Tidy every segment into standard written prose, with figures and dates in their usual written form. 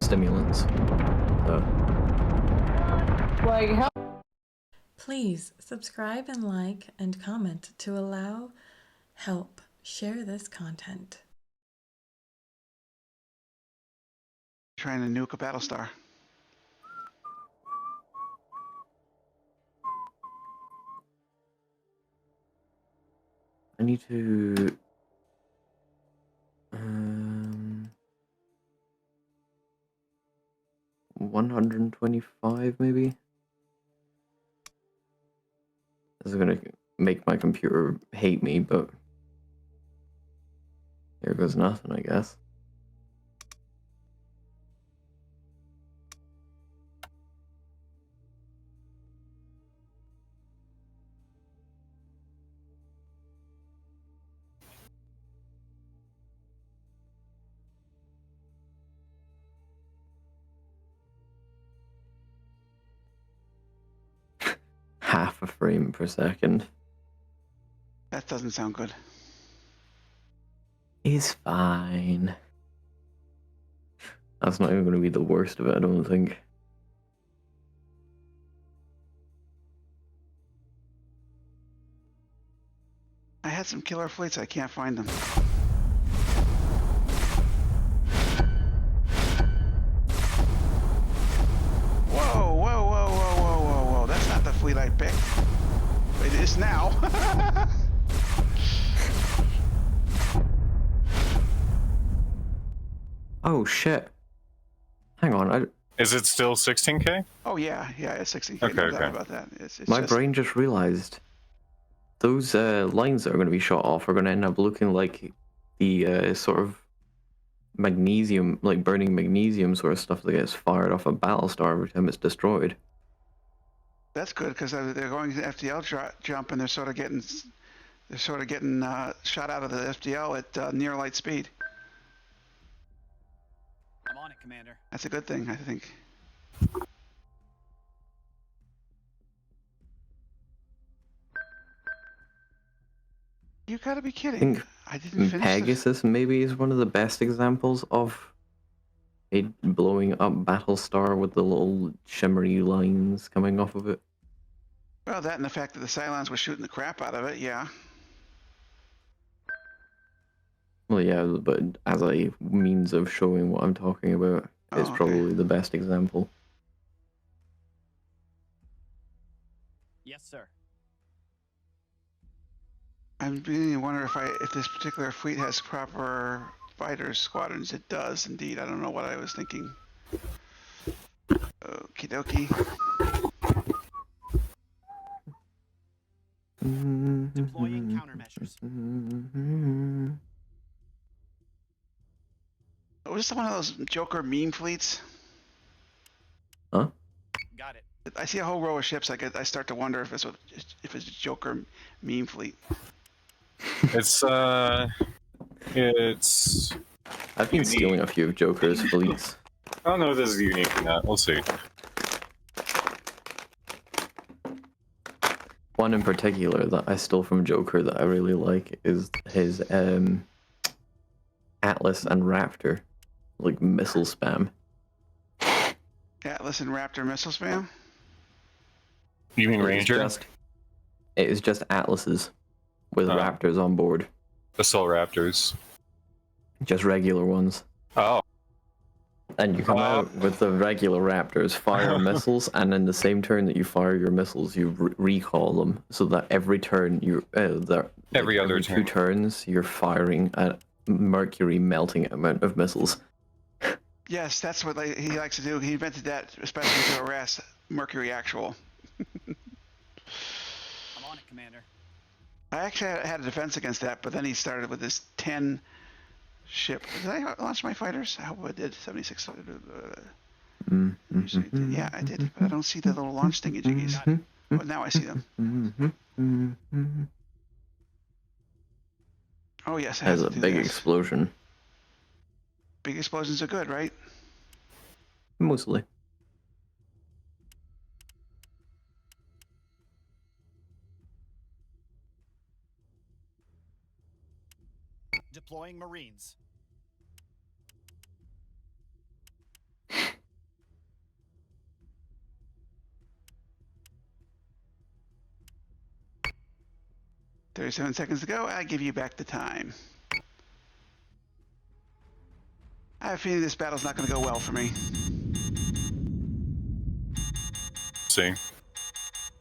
stimulants. So. Like, how? Please subscribe and like and comment to help share this content. Trying to nuke a Battlestar. I need to... 125 maybe? This is gonna make my computer hate me, but here goes nothing, I guess. Half a frame per second. That doesn't sound good. Is fine. That's not even going to be the worst of it, I don't think. I had some killer fleets, I can't find them. Whoa, whoa, whoa, whoa, whoa, whoa, whoa. That's not the fleet I picked. It is now. Oh shit. Hang on, Is it still 16K? Oh yeah, it's 16K, Okay, no doubt okay. about that. It's my just... brain just realized those lines that are going to be shot off are going to end up looking like the sort of magnesium, like burning magnesium sort of stuff that gets fired off a Battlestar every time it's destroyed. That's good, because they're going to FDL jump, and they're sort of getting shot out of the FDL at near light speed. I'm on it, Commander. That's a good thing, I think. You gotta be kidding. I didn't finish Pegasus maybe is one of the best examples of a blowing up Battlestar with the little shimmery lines coming off of it. Well, that and the fact that the Cylons were shooting the crap out of it, yeah. Well, yeah, but as a means of showing what I'm talking about, it's probably the best example. Yes, sir. I'm beginning to wonder if this particular fleet has proper fighter squadrons. It does indeed. I don't know what I was thinking. Okie dokie. Deploying countermeasures. Was this one of those Joker meme fleets? Huh? Got it. I see a whole row of ships. I start to wonder if it's a Joker meme fleet. It's I've been stealing a few of Joker's fleets. I don't know if this is unique or not. We'll see. One in particular that I stole from Joker that I really like is his Atlas and Raptor, like missile spam. Atlas and Raptor missile spam? You mean Ranger? It is just Atlases with Raptors on board. Assault Raptors. Just regular ones. Oh. And you come out with the regular Raptors, fire missiles, and in the same turn that you fire your missiles, you recall them, so that every turn every 2 turns you're firing a Mercury melting amount of missiles. Yes, that's what he likes to do. He invented that especially to harass Mercury Actual. I'm on it, Commander. I actually had a defense against that, but then he started with this 10 ship. Did I launch my fighters? I hope I did. 76. Yeah, I did, but I don't see the little launch thingy jiggies. Well, now I see them. Oh yes, it has a big explosion. Big explosions are good, right? Mostly. Deploying Marines. 37 seconds to go. I give you back the time. I have a feeling this battle's not going to go well for me. See.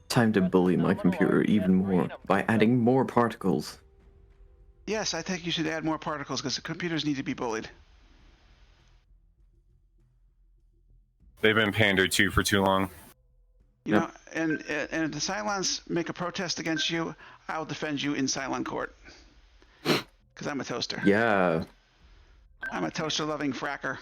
Time to bully my computer even more by adding more particles. Yes, I think you should add more particles because the computers need to be bullied. They've been pandered to for too long. You know, and if the Cylons make a protest against you, I'll defend you in Cylon court. Because I'm a toaster. Yeah. I'm a toaster-loving fracker.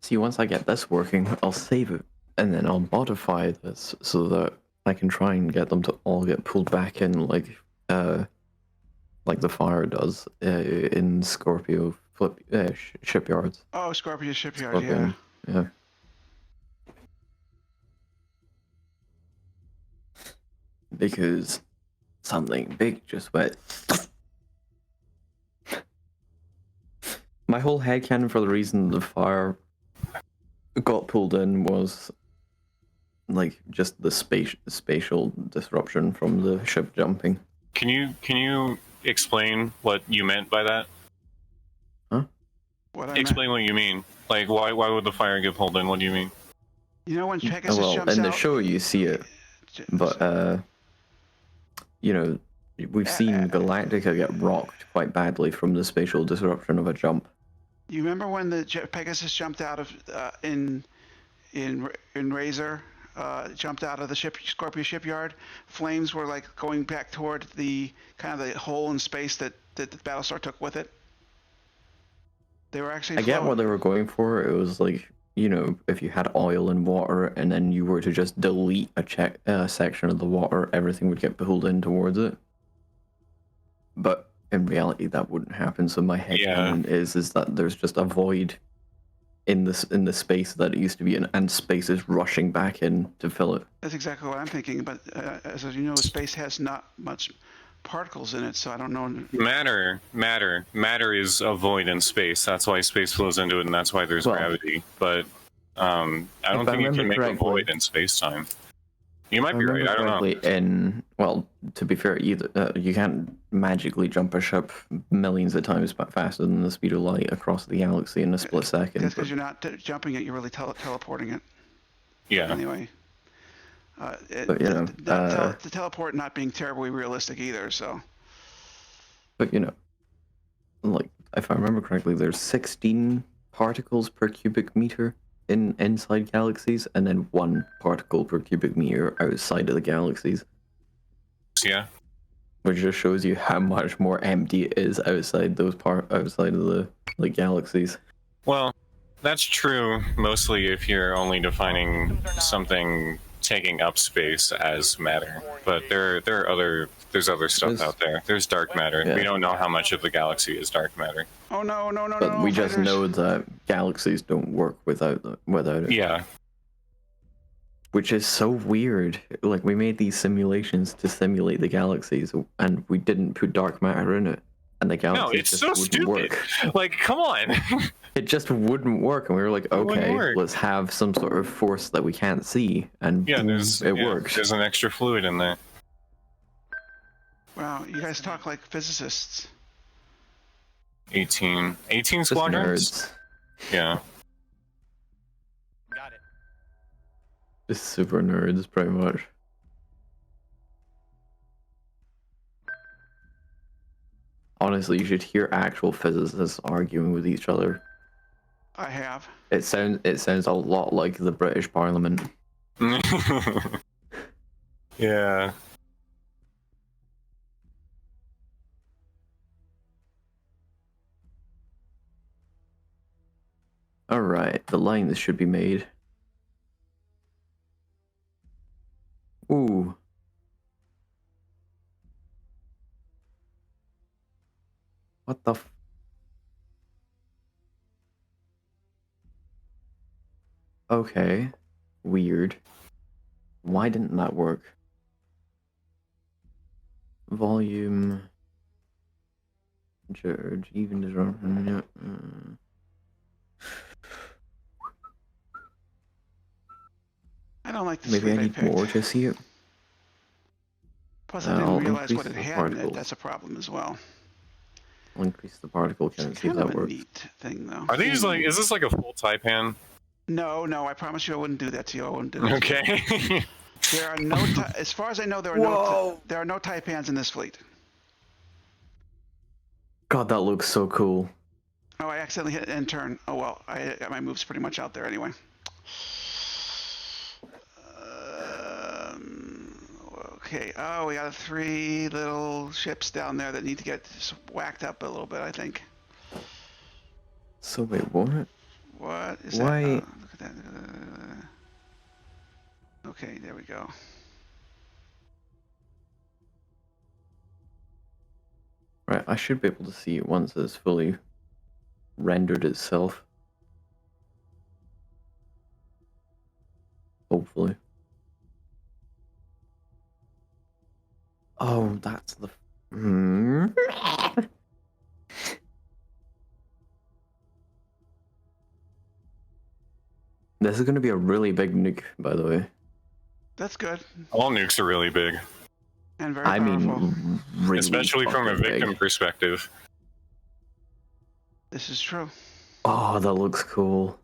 See, once I get this working, I'll save it, and then I'll modify this so that I can try and get them to all get pulled back in, like the fire does in Scorpio shipyards. Oh, Scorpio Shipyard, Scorpion, yeah. Because something big just went. My whole headcanon for the reason the fire got pulled in was like just the spatial disruption from the ship jumping. Can you explain what you meant by that? Huh? Explain what you mean. Like, why would the fire get pulled in? What do you mean? You know when Pegasus Well, jumps in the out? show you see it, but you know, we've seen Galactica get rocked quite badly from the spatial disruption of a jump. You remember when the Pegasus jumped out of in Razor, jumped out of the Scorpio shipyard? Flames were like going back toward the kind of the hole in space that the Battlestar took with it. They were actually. I get what they were going for. It was like, you know, if you had oil and water, and then you were to just delete a section of the water, everything would get pulled in towards it. But in reality, that wouldn't happen. So my headcanon is that there's just a void in the space that it used to be in, and space is rushing back in to fill it. That's exactly what I'm thinking. But as you know, space has not much particles in it, so I don't know. Matter is a void in space. That's why space flows into it, and that's why there's gravity. But I don't think you can make a void in space-time. You might be right. I don't know. To be fair, either you can't magically jump a ship millions of times faster than the speed of light across the galaxy in a split second. That's because you're not jumping it; you're really teleporting it. Yeah. Anyway. But you know, the teleport not being terribly realistic either. So. But you know, like if I remember correctly, there's 16 particles per cubic meter inside galaxies, and then 1 particle per cubic meter outside of the galaxies. Yeah. Which just shows you how much more empty it is outside outside of the galaxies. Well, that's true mostly if you're only defining something taking up space as matter. But there's other stuff out there. There's dark matter. Yeah. We don't know how much of the galaxy is dark matter. Oh no! But we just know that galaxies don't work without it. Yeah. Which is so weird. Like, we made these simulations to simulate the galaxies, and we didn't put dark matter in it. And the galaxies no, it's just so wouldn't stupid. Work. Like, come on. It just wouldn't work, and we were like, okay, let's have some sort of force that we can't see, and it worked. There's an extra fluid in there. Wow, you guys talk like physicists. 18 Just squadrons? nerds. Yeah. Got it. Just super nerds, pretty much. Honestly, you should hear actual physicists arguing with each other. I have. It sounds a lot like the British Parliament. Yeah. Alright, the lines should be made. Ooh. What the f- Okay. Weird. Why didn't that work? Volume. George, even disruption. I don't like this Maybe I fleet I need picked. more to see it. Plus, I didn't I'll realize what increase it the had in it. particles. That's a problem as well. I'll increase the particle count and It's see if kind of that a works. neat thing, though. Are these like, is this like a full Taipan? No, I promise you I wouldn't do that to you. I wouldn't do that to you. Okay. There are no, as far as I know, there are no Taipans in this fleet. God, that looks so cool. Oh, I accidentally hit end turn. Oh well, I got my moves pretty much out there anyway. Okay. Oh, we got 3 little ships down there that need to get whacked up a little bit, I think. So wait, what? What is Why? that? Oh, look at that. Okay, there we go. Right, I should be able to see it once it's fully rendered itself. Hopefully. Oh, that's the... This is going to be a really big nuke, by the way. That's good. All nukes are really big, And very I powerful. mean, really especially from a fucking victim big. perspective. This is true. Oh, that looks cool.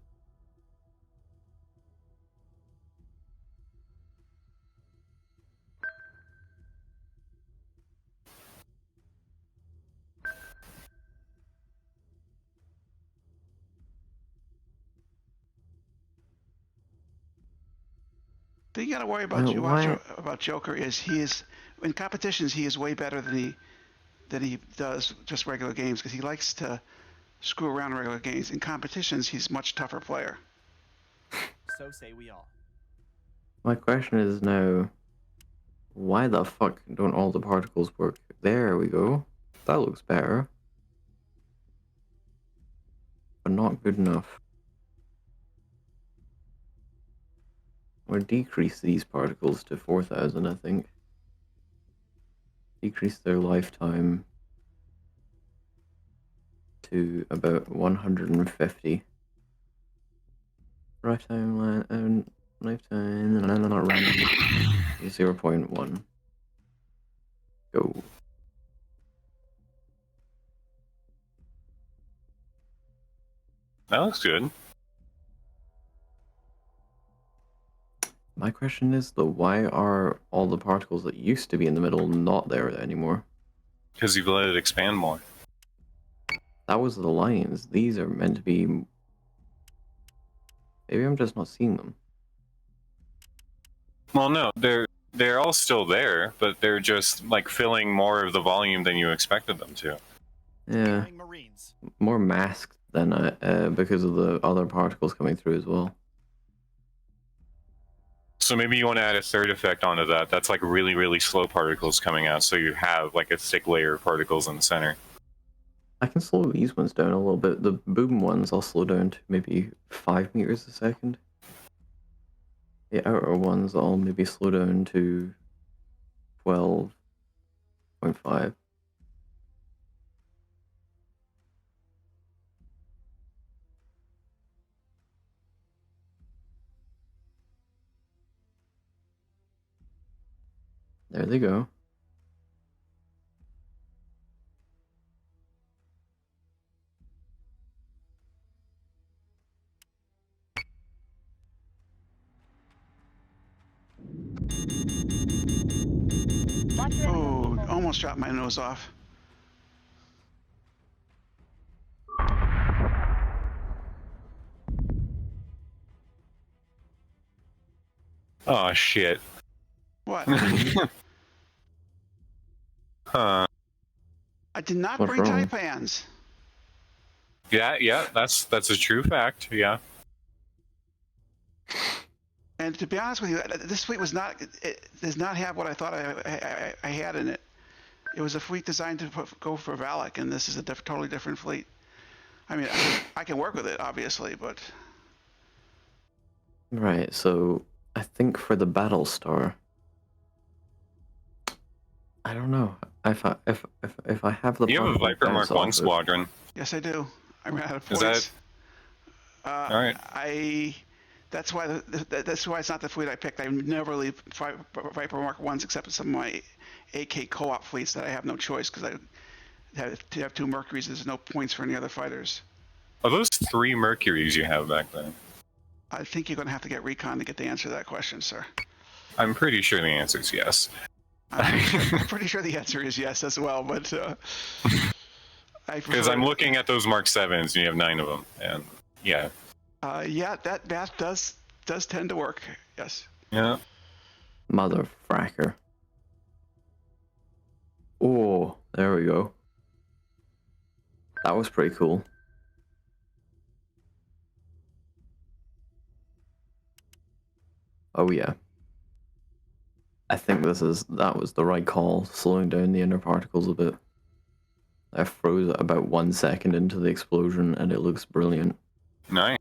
The thing you gotta worry about, Why? about Joker is he is in competitions he is way better than he does just regular games because he likes to screw around in regular games. In competitions, he's a much tougher player. So say we all. My question is now, why the fuck don't all the particles work? There we go. That looks better. But not good enough. Or decrease these particles to 4,000, I think. Decrease their lifetime to about 150. Lifetime, not random. 0.1. Go. That looks good. My question is, though, why are all the particles that used to be in the middle not there anymore? Because you've let it expand more. That was the lines. These are meant to be... Maybe I'm just not seeing them. Well, no, they're all still there, but they're just like filling more of the volume than you expected them to. Yeah, Incoming Marines. more masked than because of the other particles coming through as well. So maybe you want to add a third effect onto that. That's like really, really slow particles coming out, so you have like a thick layer of particles in the center. I can slow these ones down a little bit. The boom ones I'll slow down to maybe 5 meters a second. The outer ones I'll maybe slow down to 12.5. There they go. Oh, almost shot my nose off. Oh shit. What? Huh. I did not What's bring wrong? taipans. Yeah, that's a true fact. Yeah. And to be honest with you, this fleet was not. It does not have what I thought I had in it. It was a fleet designed to go for Valak, and this is a totally different fleet. I mean, I can work with it, obviously, but Right, so I think for the Battlestar, I don't know if I have the You have a particle Viper bounce Mark 1 off it. squadron. yes, I do. I ran out of Is points. that all right? That's why that's why it's not the fleet I picked. I never leave Viper Mark Ones except for some of my AK co-op fleets that I have no choice because I have 2 Mercuries. There's no points for any other fighters. Are those 3 Mercuries you have back then? I think you're going to have to get recon to get the answer to that question, sir. I'm pretty sure the answer is yes. I'm pretty sure the answer is yes as well, but Because I'm looking at those Mark 7s and you have 9 of them, and yeah. Yeah, that math does tend to work. Yes. Yeah. Mother fracker. Oh, there we go. That was pretty cool. Oh yeah. I think that was the right call, slowing down the inner particles a bit. I froze it about 1 second into the explosion and it looks brilliant. Nice.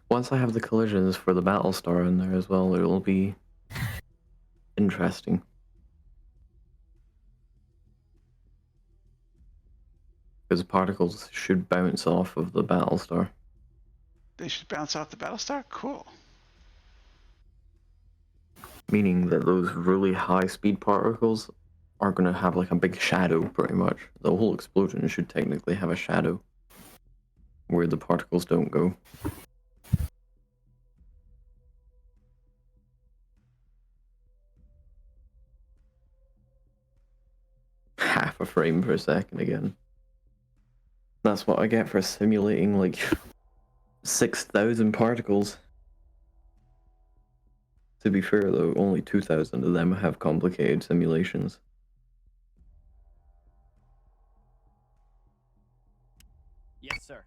Once I have the collisions for the Battlestar in there as well, it'll be interesting. Because particles should bounce off of the Battlestar. They should bounce off the Battlestar? Cool. Meaning that those really high speed particles are going to have like a big shadow, pretty much. The whole explosion should technically have a shadow where the particles don't go. Half a frame per second again. That's what I get for simulating like 6,000 particles. To be fair though, only 2,000 of them have complicated simulations. Yes, sir.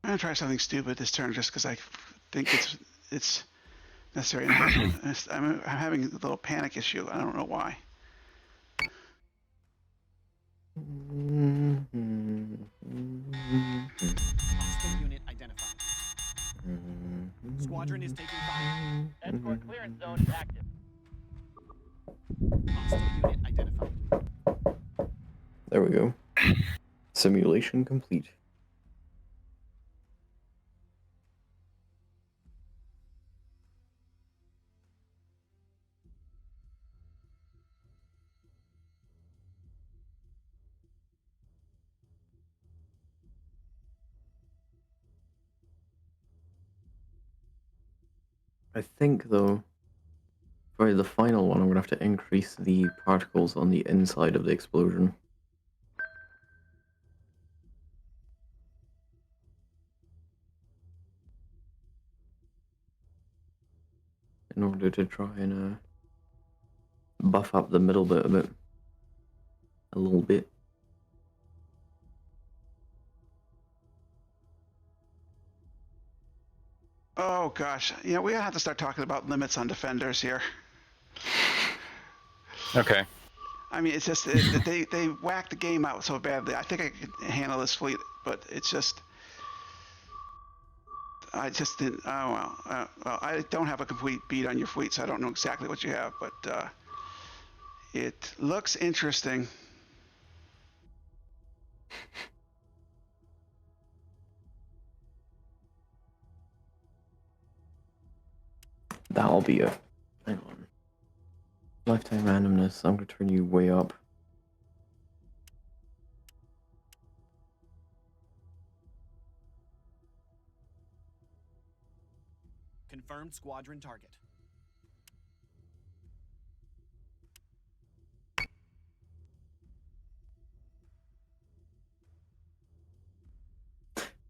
I'm gonna try something stupid this turn just because I think it's necessary. I'm having a little panic issue. I don't know why. Hostile unit identified. Squadron is taking fire. Escort clearance zone is active. Hostile unit identified. There we go. Simulation complete. I think, though, for the final one, I'm going to have to increase the particles on the inside of the explosion. In order to try and buff up the middle bit of it a little bit. Oh gosh, you know, we have to start talking about limits on defenders here. Okay. I mean, it's just they whacked the game out so badly. I think I could handle this fleet, but it's just I just didn't. Oh well, I don't have a complete beat on your fleet, so I don't know exactly what you have, but it looks interesting. That'll be it. Hang on. Lifetime randomness. I'm gonna turn you way up. Confirmed squadron target.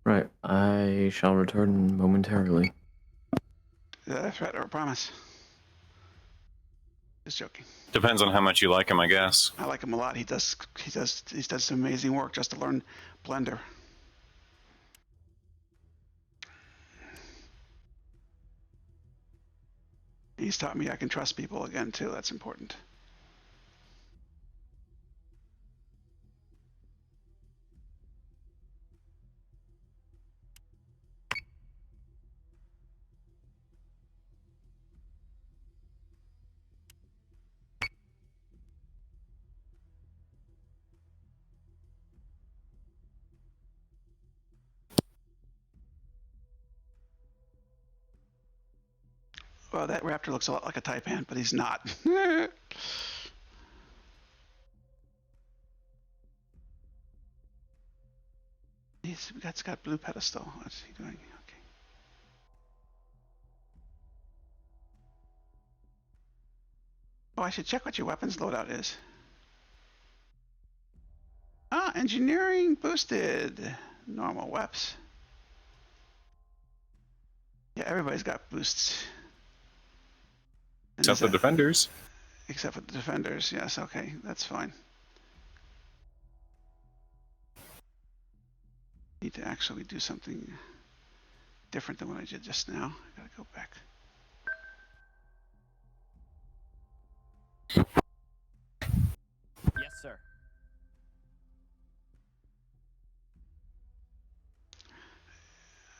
Right. I shall return momentarily. Threat or a promise? Just joking. Depends on how much you like him, I guess. I like him a lot. He does some amazing work just to learn Blender. He's taught me I can trust people again too. That's important. Well, that raptor looks a lot like a Taipan, but he's not. It's got blue pedestal. What's he doing? Okay. Oh, I should check what your weapons loadout is. Ah, engineering boosted. Normal weps. Yeah, everybody's got boosts. And Except the defenders. Except for the defenders, yes, okay, that's fine. Need to actually do something different than what I did just now. I gotta go back. Yes, sir.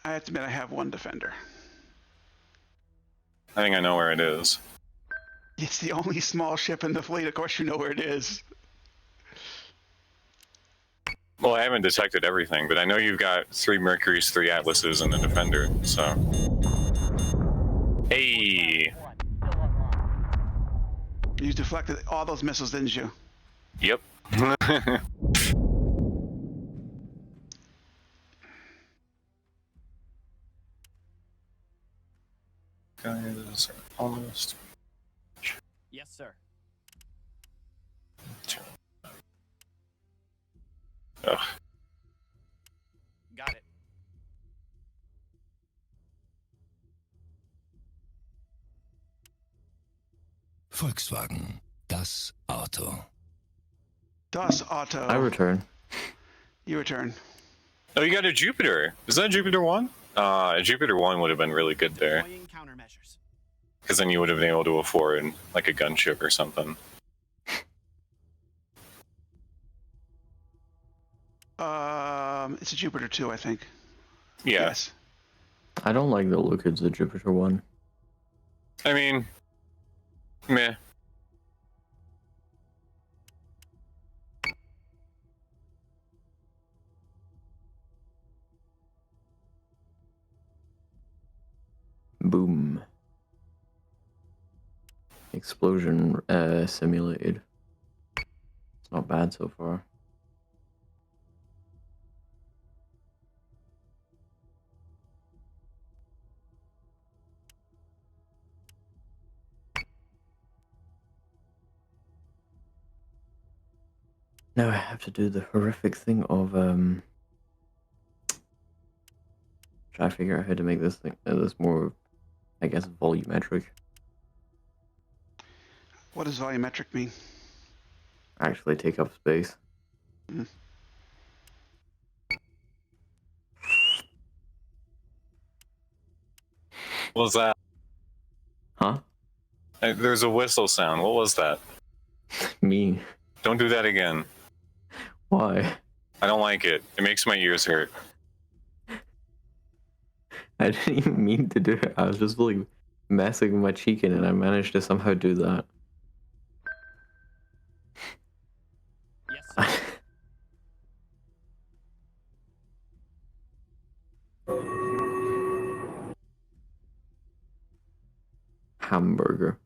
I have to admit I have one defender. I think I know where it is. It's the only small ship in the fleet, of course you know where it is. Well, I haven't detected everything, but I know you've got 3 Mercuries, 3 Atlases, and a Defender, so... Hey! Still online. You deflected all those missiles, didn't you? Yep. Guys, almost... Yes, sir. Ugh. Got it. Volkswagen, das Auto. Das Auto. I return. You return. Oh, you got a Jupiter. Is that Jupiter 1? Jupiter 1 would have been really good there. Deploying countermeasures. Because then you would have been able to afford, like, a gunship or something. It's a Jupiter 2, I think. Yeah. Yes. I don't like the look of the Jupiter one. I mean... Meh. Boom. Explosion simulated. It's not bad so far. Now I have to do the horrific thing of try to figure out how to make this thing this more, I guess, volumetric. What does volumetric mean? Actually take up space. Mm. What was that? Huh? There's a whistle sound. What was that? Me. Don't do that again. Why? I don't like it. It makes my ears hurt. I didn't even mean to do it. I was just like messing with my cheek in and I managed to somehow do that. Yes, sir. Hamburger.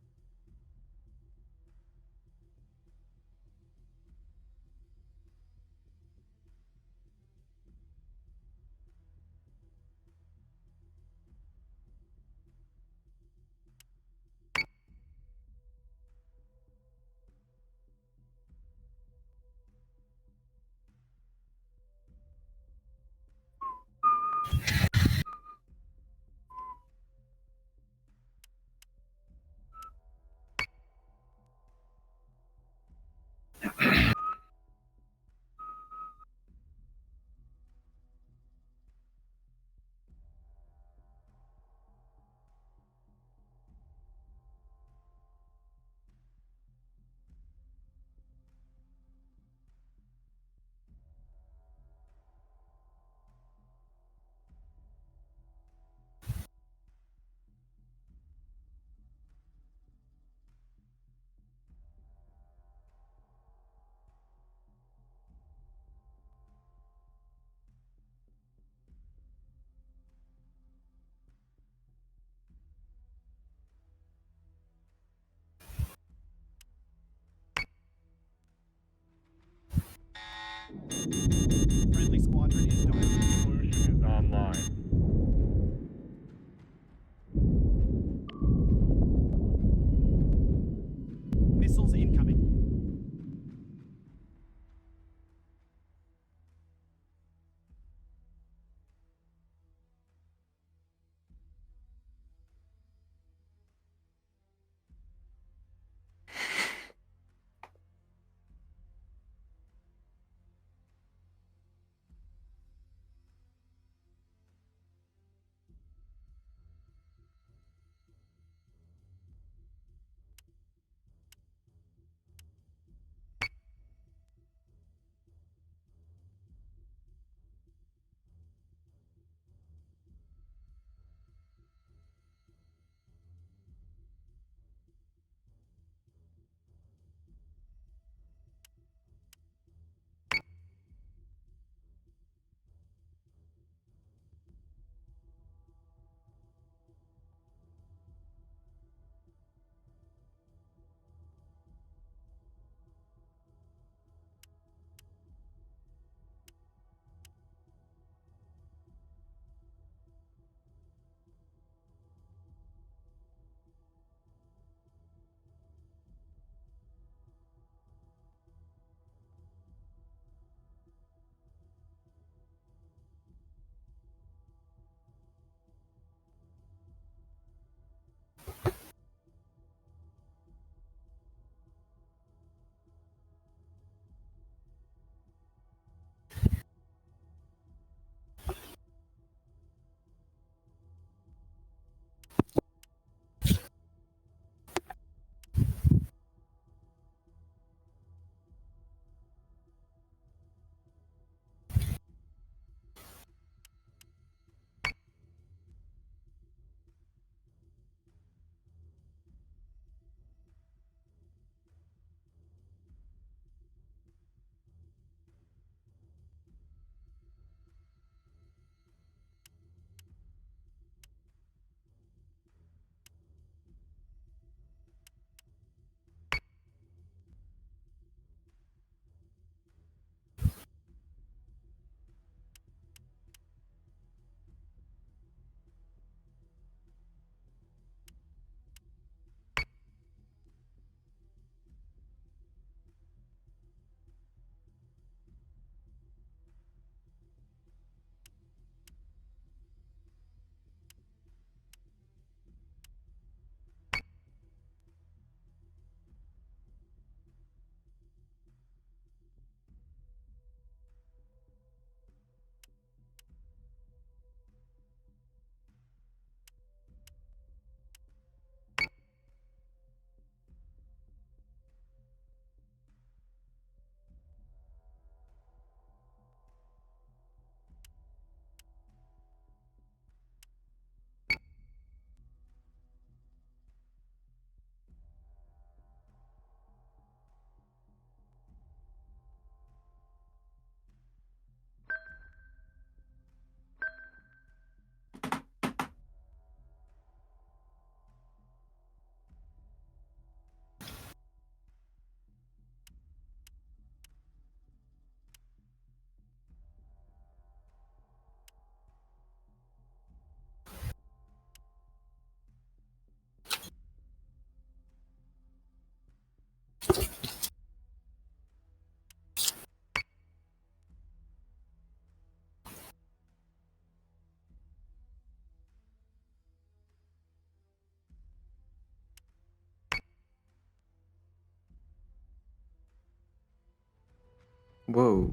Whoa.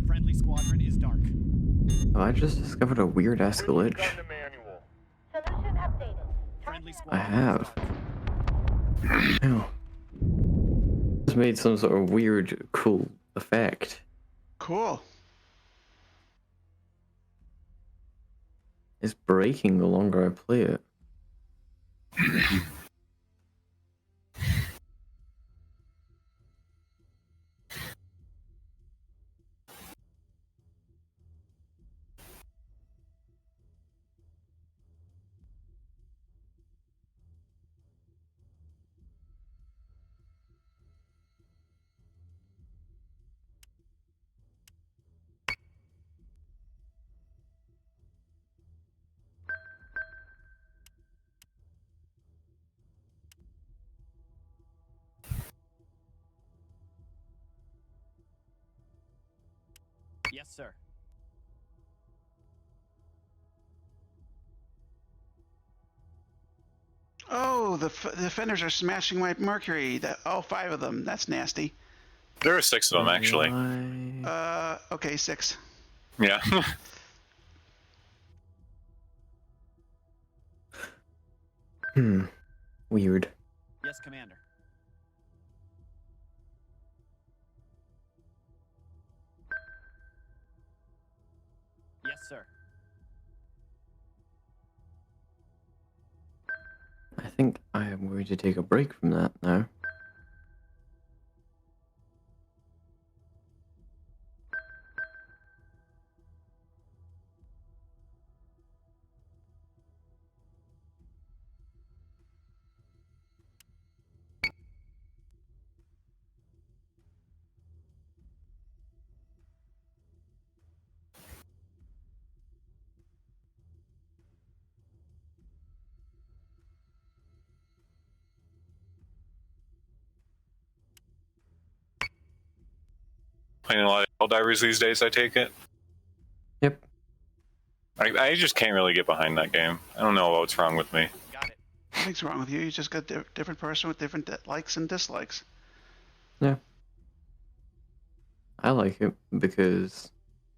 Friendly squadron is dark. Oh, I just discovered a weird ass glitch. Solution updated. Friendly I squadron have. is dark. Ow. Just made some sort of weird, cool effect. Cool. It's breaking the longer I play it. Yes, sir. Oh, the defenders are smashing my Mercury. All 5 of them. That's nasty. There are 6 of them actually. Okay, 6. Yeah. Weird. Yes, Commander. Yes, sir. I think I am going to take a break from that now. Playing a lot of Helldivers these days, I take it. Yep. I just can't really get behind that game. I don't know what's wrong with me. Got it. Nothing's wrong with you. You just got a different person with different likes and dislikes. Yeah. I like it because,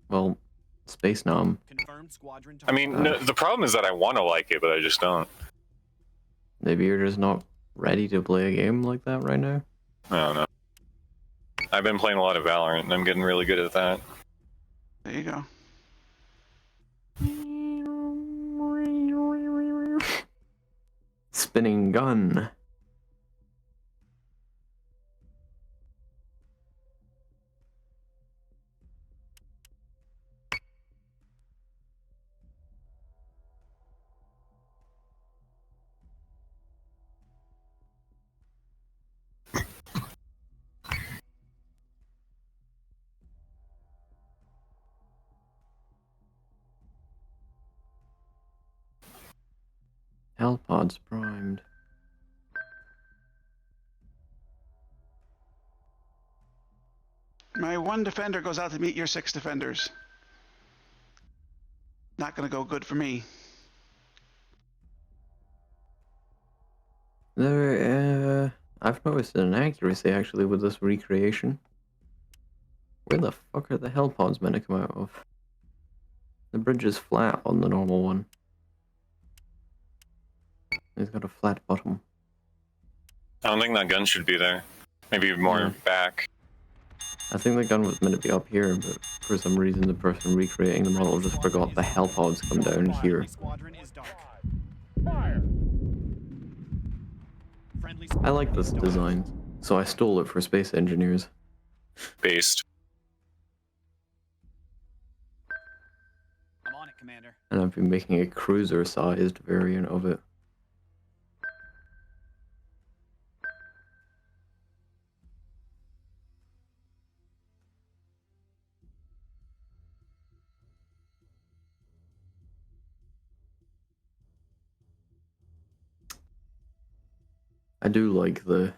well, Space Nom. Confirmed squadron I mean, no, the problem is that I want to like it, but I just don't. Maybe you're just not ready to play a game like that right now? I don't know. I've been playing a lot of Valorant, and I'm getting really good at that. There you go. Spinning gun. Hellpods primed. My 1 defender goes out to meet your 6 defenders. Not going to go good for me. I've noticed an inaccuracy actually with this recreation. Where the fuck are the Hellpods meant to come out of? The bridge is flat on the normal one. It's got a flat bottom. I don't think that gun should be there. Maybe more back. I think the gun was meant to be up here, but for some reason the person recreating the model just forgot the Hellpods come down here. Squadron is dark. Fire! Friendly I like squadron this is dark. design, so I stole it for Space Engineers. Based. I'm on it, Commander. And I've been making a cruiser-sized variant of it. I do like the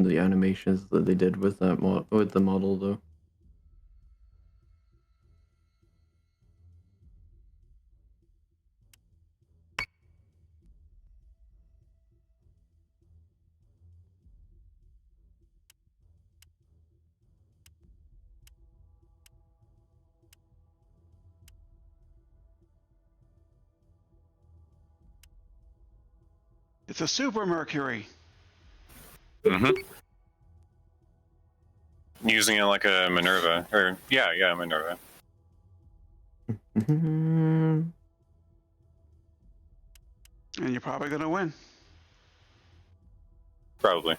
animations that they did with that with the model though. It's a super Mercury. Mm-hmm. Using it like a Minerva, or yeah, Minerva. And you're probably going to win. Probably.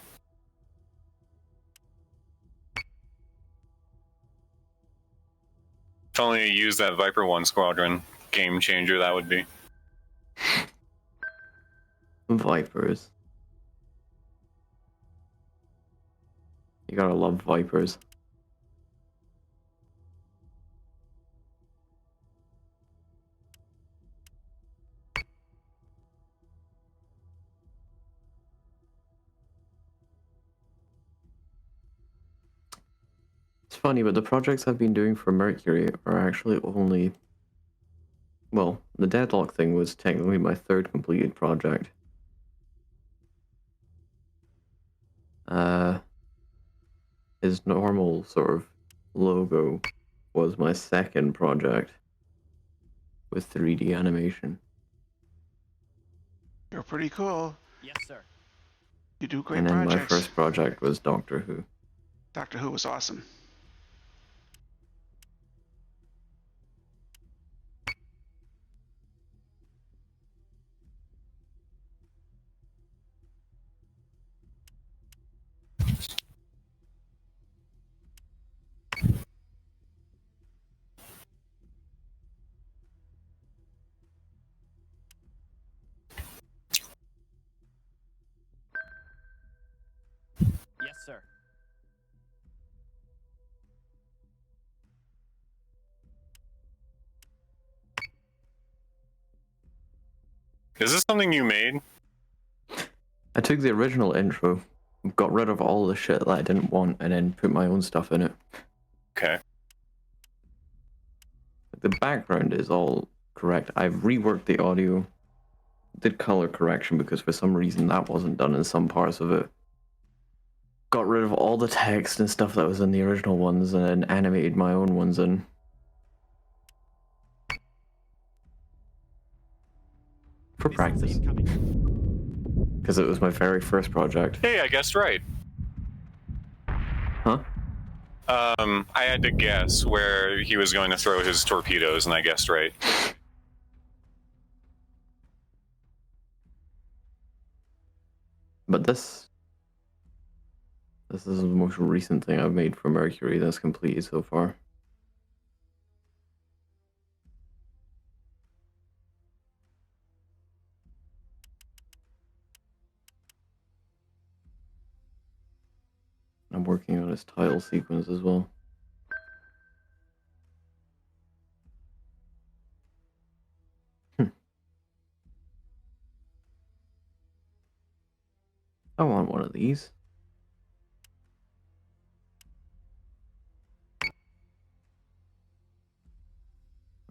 If only you use that Viper 1 squadron, game changer that would be. Vipers. You gotta love Vipers. It's funny, but the projects I've been doing for Mercury are actually only... Well, the Deadlock thing was technically my third completed project. His normal sort of logo was my second project with 3D animation. You're pretty cool. Yes, sir. You do great And then projects. my first project was Doctor Who. Doctor Who was awesome. Yes, sir. Is this something you made? I took the original intro, got rid of all the shit that I didn't want, and then put my own stuff in it. Okay. The background is all correct. I've reworked the audio, did color correction because for some reason that wasn't done in some parts of it. Got rid of all the text and stuff that was in the original ones and then animated my own ones in. For Missiles practice. incoming. Because it was my very first project. Hey, I guessed right. Huh? I had to guess where he was going to throw his torpedoes, and I guessed right. But this is the most recent thing I've made for Mercury that's completed so far. I'm working on his title sequence as well. I want one of these.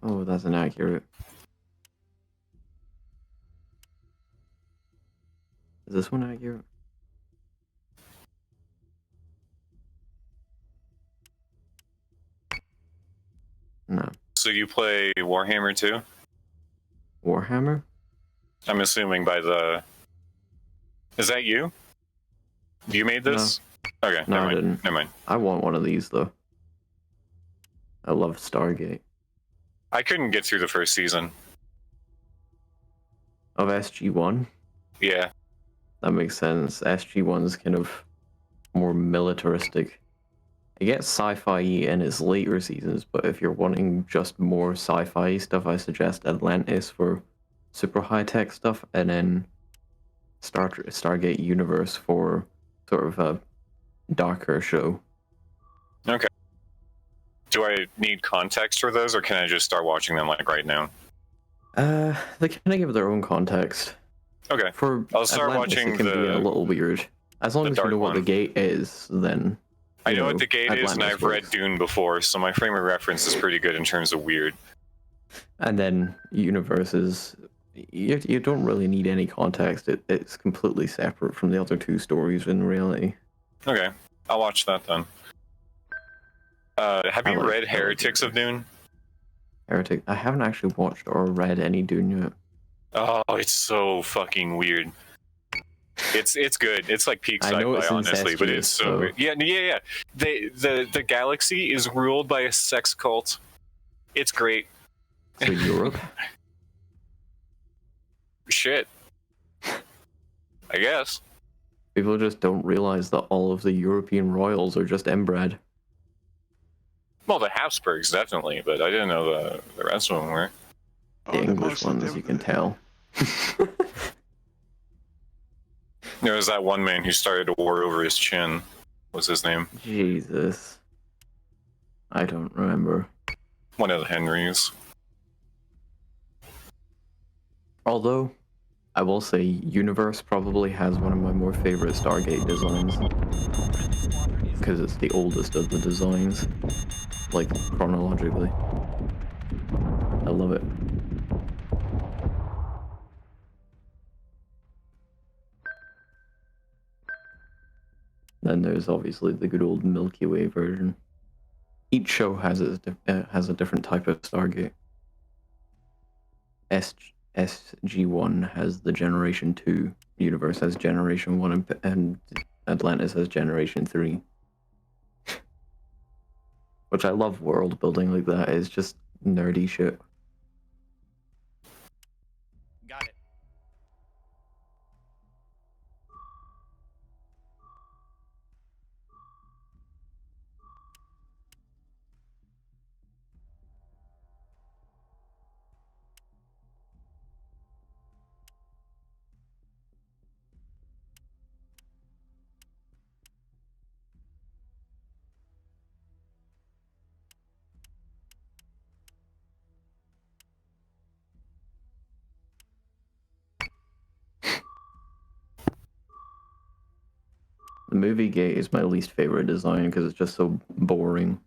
Oh, that's inaccurate. Is this one accurate? No. So you play Warhammer 2? Warhammer? I'm assuming by the... Is that you? You made this? No. Okay, No, never I mind. didn't. Never mind. I want one of these, though. I love Stargate. I couldn't get through the first season. Of SG-1? Yeah. That makes sense. SG-1 is kind of more militaristic. It gets sci-fi in its later seasons, but if you're wanting just more sci-fi stuff, I suggest Atlantis for super high-tech stuff, and then Stargate Universe for sort of a darker show. Okay. Do I need context for those, or can I just start watching them like right now? They kind of give their own context. Okay. For I'll start Atlantis, watching it can be a little weird. As long as you dark know what the one. gate is, then... I know what the gate is, and Atlantis I've read works. Dune before, so my frame of reference is pretty good in terms of weird. And then universes, you don't really need any context. It's completely separate from the other two stories in reality. Okay, I'll watch that then. Have you read I like Heretics of Dune? Heretic. I haven't actually watched or read any Dune yet. Oh, it's so fucking weird. It's good. It's like peak I know sci-fi, it's honestly, but it's incestuous, so so- good. Yeah. The galaxy is ruled by a sex cult. It's great. So Europe? Shit. I guess. People just don't realize that all of the European royals are just inbred. Well, the Habsburgs definitely, but I didn't know the rest of them were. The they're English mostly- ones, you can tell. There was that one man who started a war over his chin. What's his name? Jesus. I don't remember. One of the Henrys. Although, I will say Universe probably has one of my more favorite Stargate designs. Because it's the oldest of the designs. Like, chronologically. I love it. Then there's obviously the good old Milky Way version. Each show has has a different type of Stargate. SG-1 has the Generation 2, Universe has Generation 1, and Atlantis has Generation 3. Which I love world building like that, it's just nerdy shit. Got it. The movie gate is my least favorite design because it's just so boring.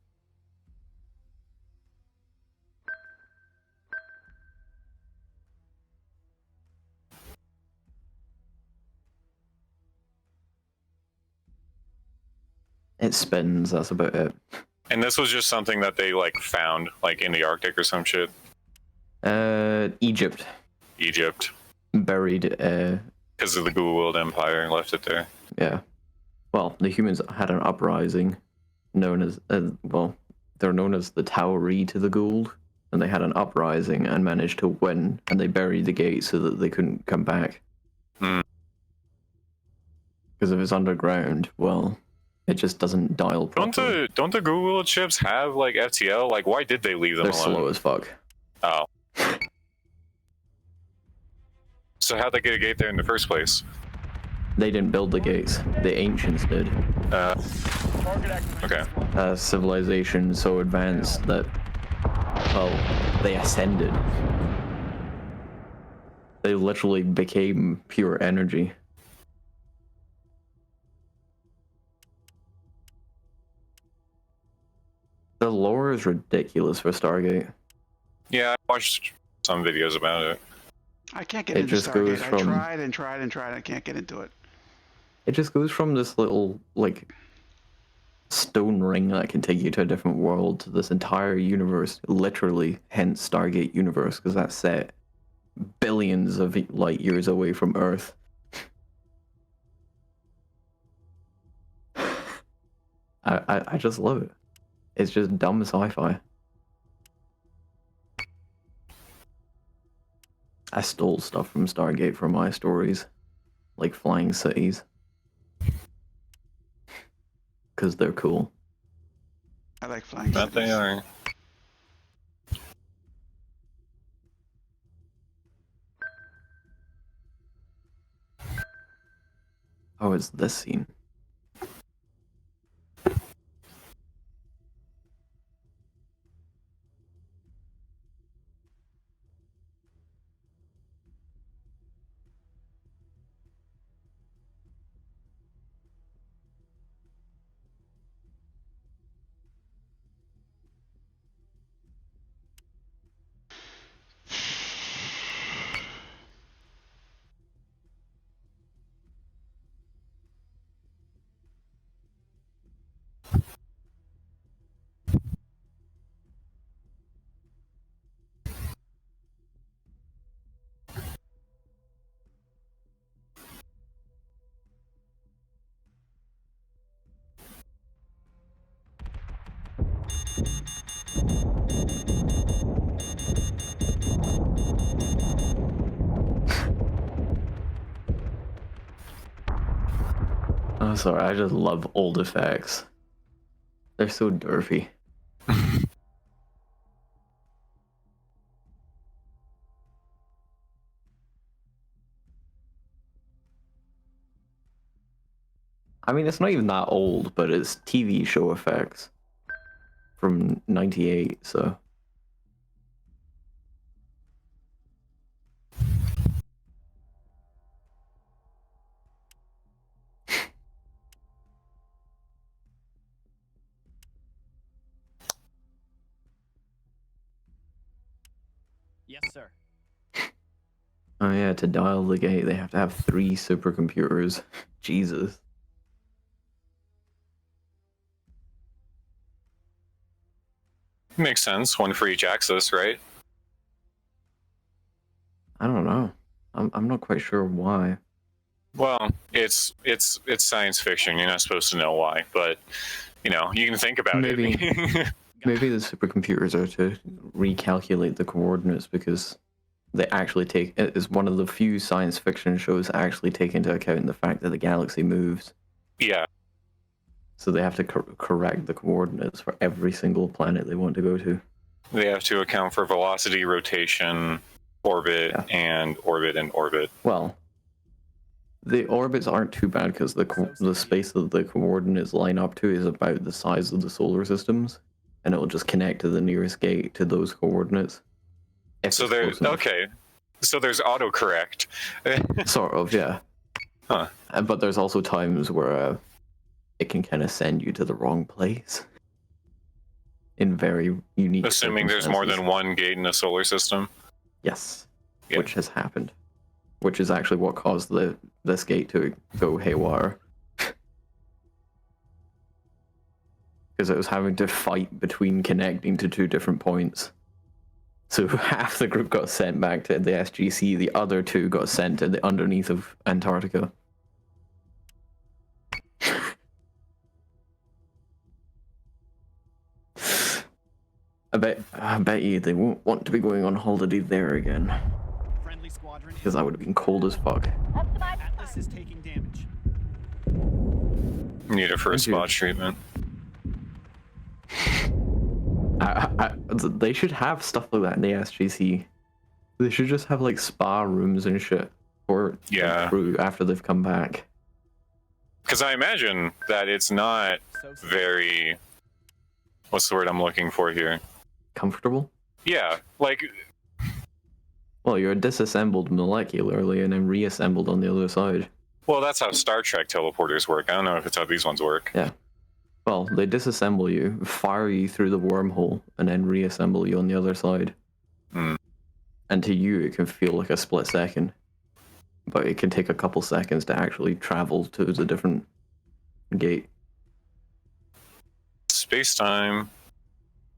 It spins, that's about it. And this was just something that they like found like in the Arctic or some shit. Egypt. Egypt. Buried, Because of the Google World Empire left it there. yeah. Well, the humans had an uprising known as, well, they're known as the Tauri to the Gould, and they had an uprising and managed to win, and they buried the gate so that they couldn't come back. Hmm. Because if it's underground, well, it just doesn't dial properly. Don't the Google World ships have like FTL? Like, why did they leave them They're alone? slow as fuck. Oh. So how'd they get a gate there in the first place? They didn't build the gates. The ancients did. Okay. Civilization so advanced that, well, they ascended. They literally became pure energy. The lore is ridiculous for Stargate. Yeah, I watched some videos about it. I can't get It into just goes Stargate. I from- tried and tried and tried. I can't get into it. It just goes from this little, like, stone ring that can take you to a different world to this entire universe, literally, hence Stargate universe, because that's set billions of light years away from Earth. I just love it. It's just dumb sci-fi. I stole stuff from Stargate for my stories, like flying cities. Because they're cool. I like flying That they cities. are. Oh, it's this scene. sorry, I just love old effects. They're so derpy. I mean, it's not even that old, but it's TV show effects from '98, so. Yes, sir. Oh yeah, to dial the gate, they have to have 3 supercomputers. Jesus. Makes sense. One for each axis, right? I don't know. I'm not quite sure why. Well, it's science fiction. You're not supposed to know why, but you know, you can think about Maybe. it. Maybe the supercomputers are to recalculate the coordinates because they actually take it is one of the few science fiction shows that actually take into account the fact that the galaxy moves. Yeah. So they have to correct the coordinates for every single planet they want to go to. They have to account for velocity, rotation, orbit, and orbit and orbit. Well, the orbits aren't too bad because the space that the coordinates line up to is about the size of the solar systems, and it will just connect to the nearest gate to those coordinates. So there's okay. So there's autocorrect. Sort of, yeah. Huh. But there's also times where it can kind of send you to the wrong place in very unique. Assuming there's more than one gate in a solar system. Yes, yeah. Which has happened. Which is actually what caused this gate to go haywire. Because it was having to fight between connecting to 2 different points. So half the group got sent back to the SGC, the other 2 got sent to the underneath of Antarctica. I bet you they won't want to be going on holiday there again. Friendly squadron. Because that would have been cold as fuck. Atlas is taking damage. Need it for a spot treatment. They should have stuff like that in the SGC. They should just have like spa rooms and shit for the crew after they've come back. Because I imagine that it's not very... What's the word I'm looking for here? Comfortable? Yeah, like... Well, you're disassembled molecularly and then reassembled on the other side. Well, that's how Star Trek teleporters work. I don't know if it's how these ones work. Yeah. Well, they disassemble you, fire you through the wormhole, and then reassemble you on the other side. Mm. And to you, it can feel like a split second. But it can take a couple seconds to actually travel to the different gate. Space-time.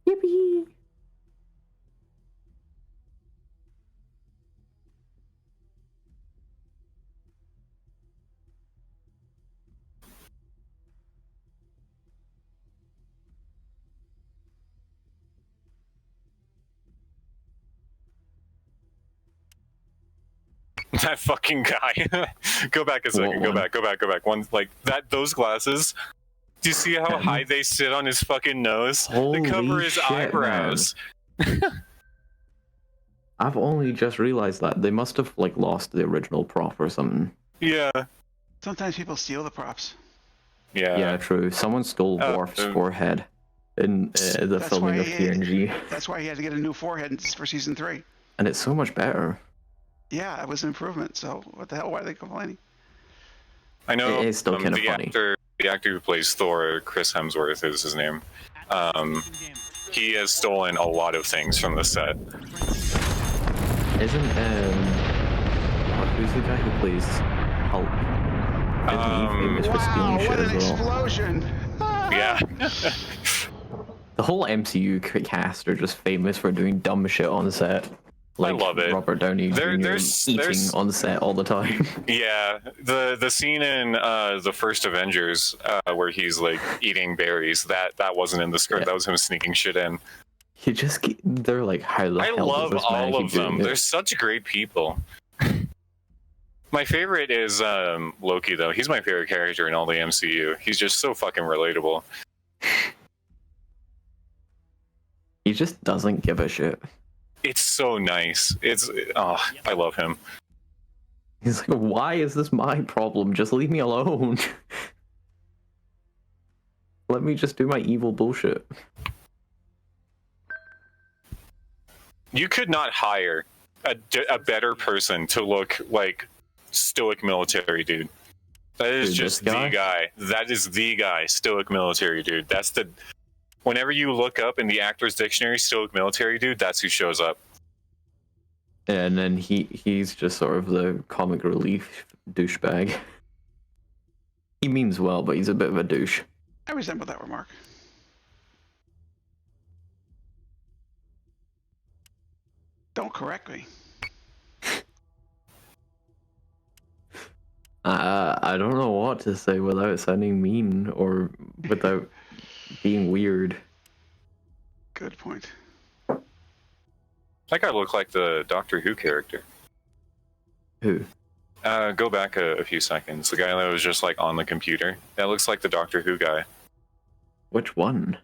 Yippee! That fucking guy. Go back a second. Go back. One, like, those glasses. Do you see how high they sit on his fucking nose? Holy they cover his shit, eyebrows. I've only just realized that. They must have, like, lost the original prop or something. Yeah. Sometimes people steal the props. Yeah. Yeah, true. Someone stole Worf's forehead in the filming of TNG. That's why he had to get a new forehead for season 3. And it's so much better. Yeah, it was an improvement, so what the hell, why are they complaining? I know it is still kind of funny. The actor who plays Thor, Chris Hemsworth is his name. He has stolen a lot of things from the set. Isn't who's the guy who plays Hulk? Isn't he famous for stealing shit what an as well? explosion! Yeah. The whole MCU cast are just famous for doing dumb shit on set. Like I love it. Robert Downey Jr. eating on set all the time. Yeah, the scene in the first Avengers where he's like eating berries, that wasn't in the script. Yeah. That was him sneaking shit in. They're like, how the hell love does this man all keep of them. doing it? They're such great people. My favorite is Loki, though. He's my favorite character in all the MCU. He's just so fucking relatable. He just doesn't give a shit. It's so nice. I love him. He's like, why is this my problem? Just leave me alone. Let me just do my evil bullshit. You could not hire a better person to look like stoic military dude. That is just the guy. That is the guy, stoic military dude. That's the... Whenever you look up in the actor's dictionary, stoic military dude, that's who shows up. And then he's just sort of the comic relief douchebag. He means well, but he's a bit of a douche. I resemble that remark. Don't correct me. I don't know what to say without sounding mean or without being weird. Good point. That guy looked like the Doctor Who character. Who? Go back a few seconds. The guy that was just like on the computer. That looks like the Doctor Who guy. Which one?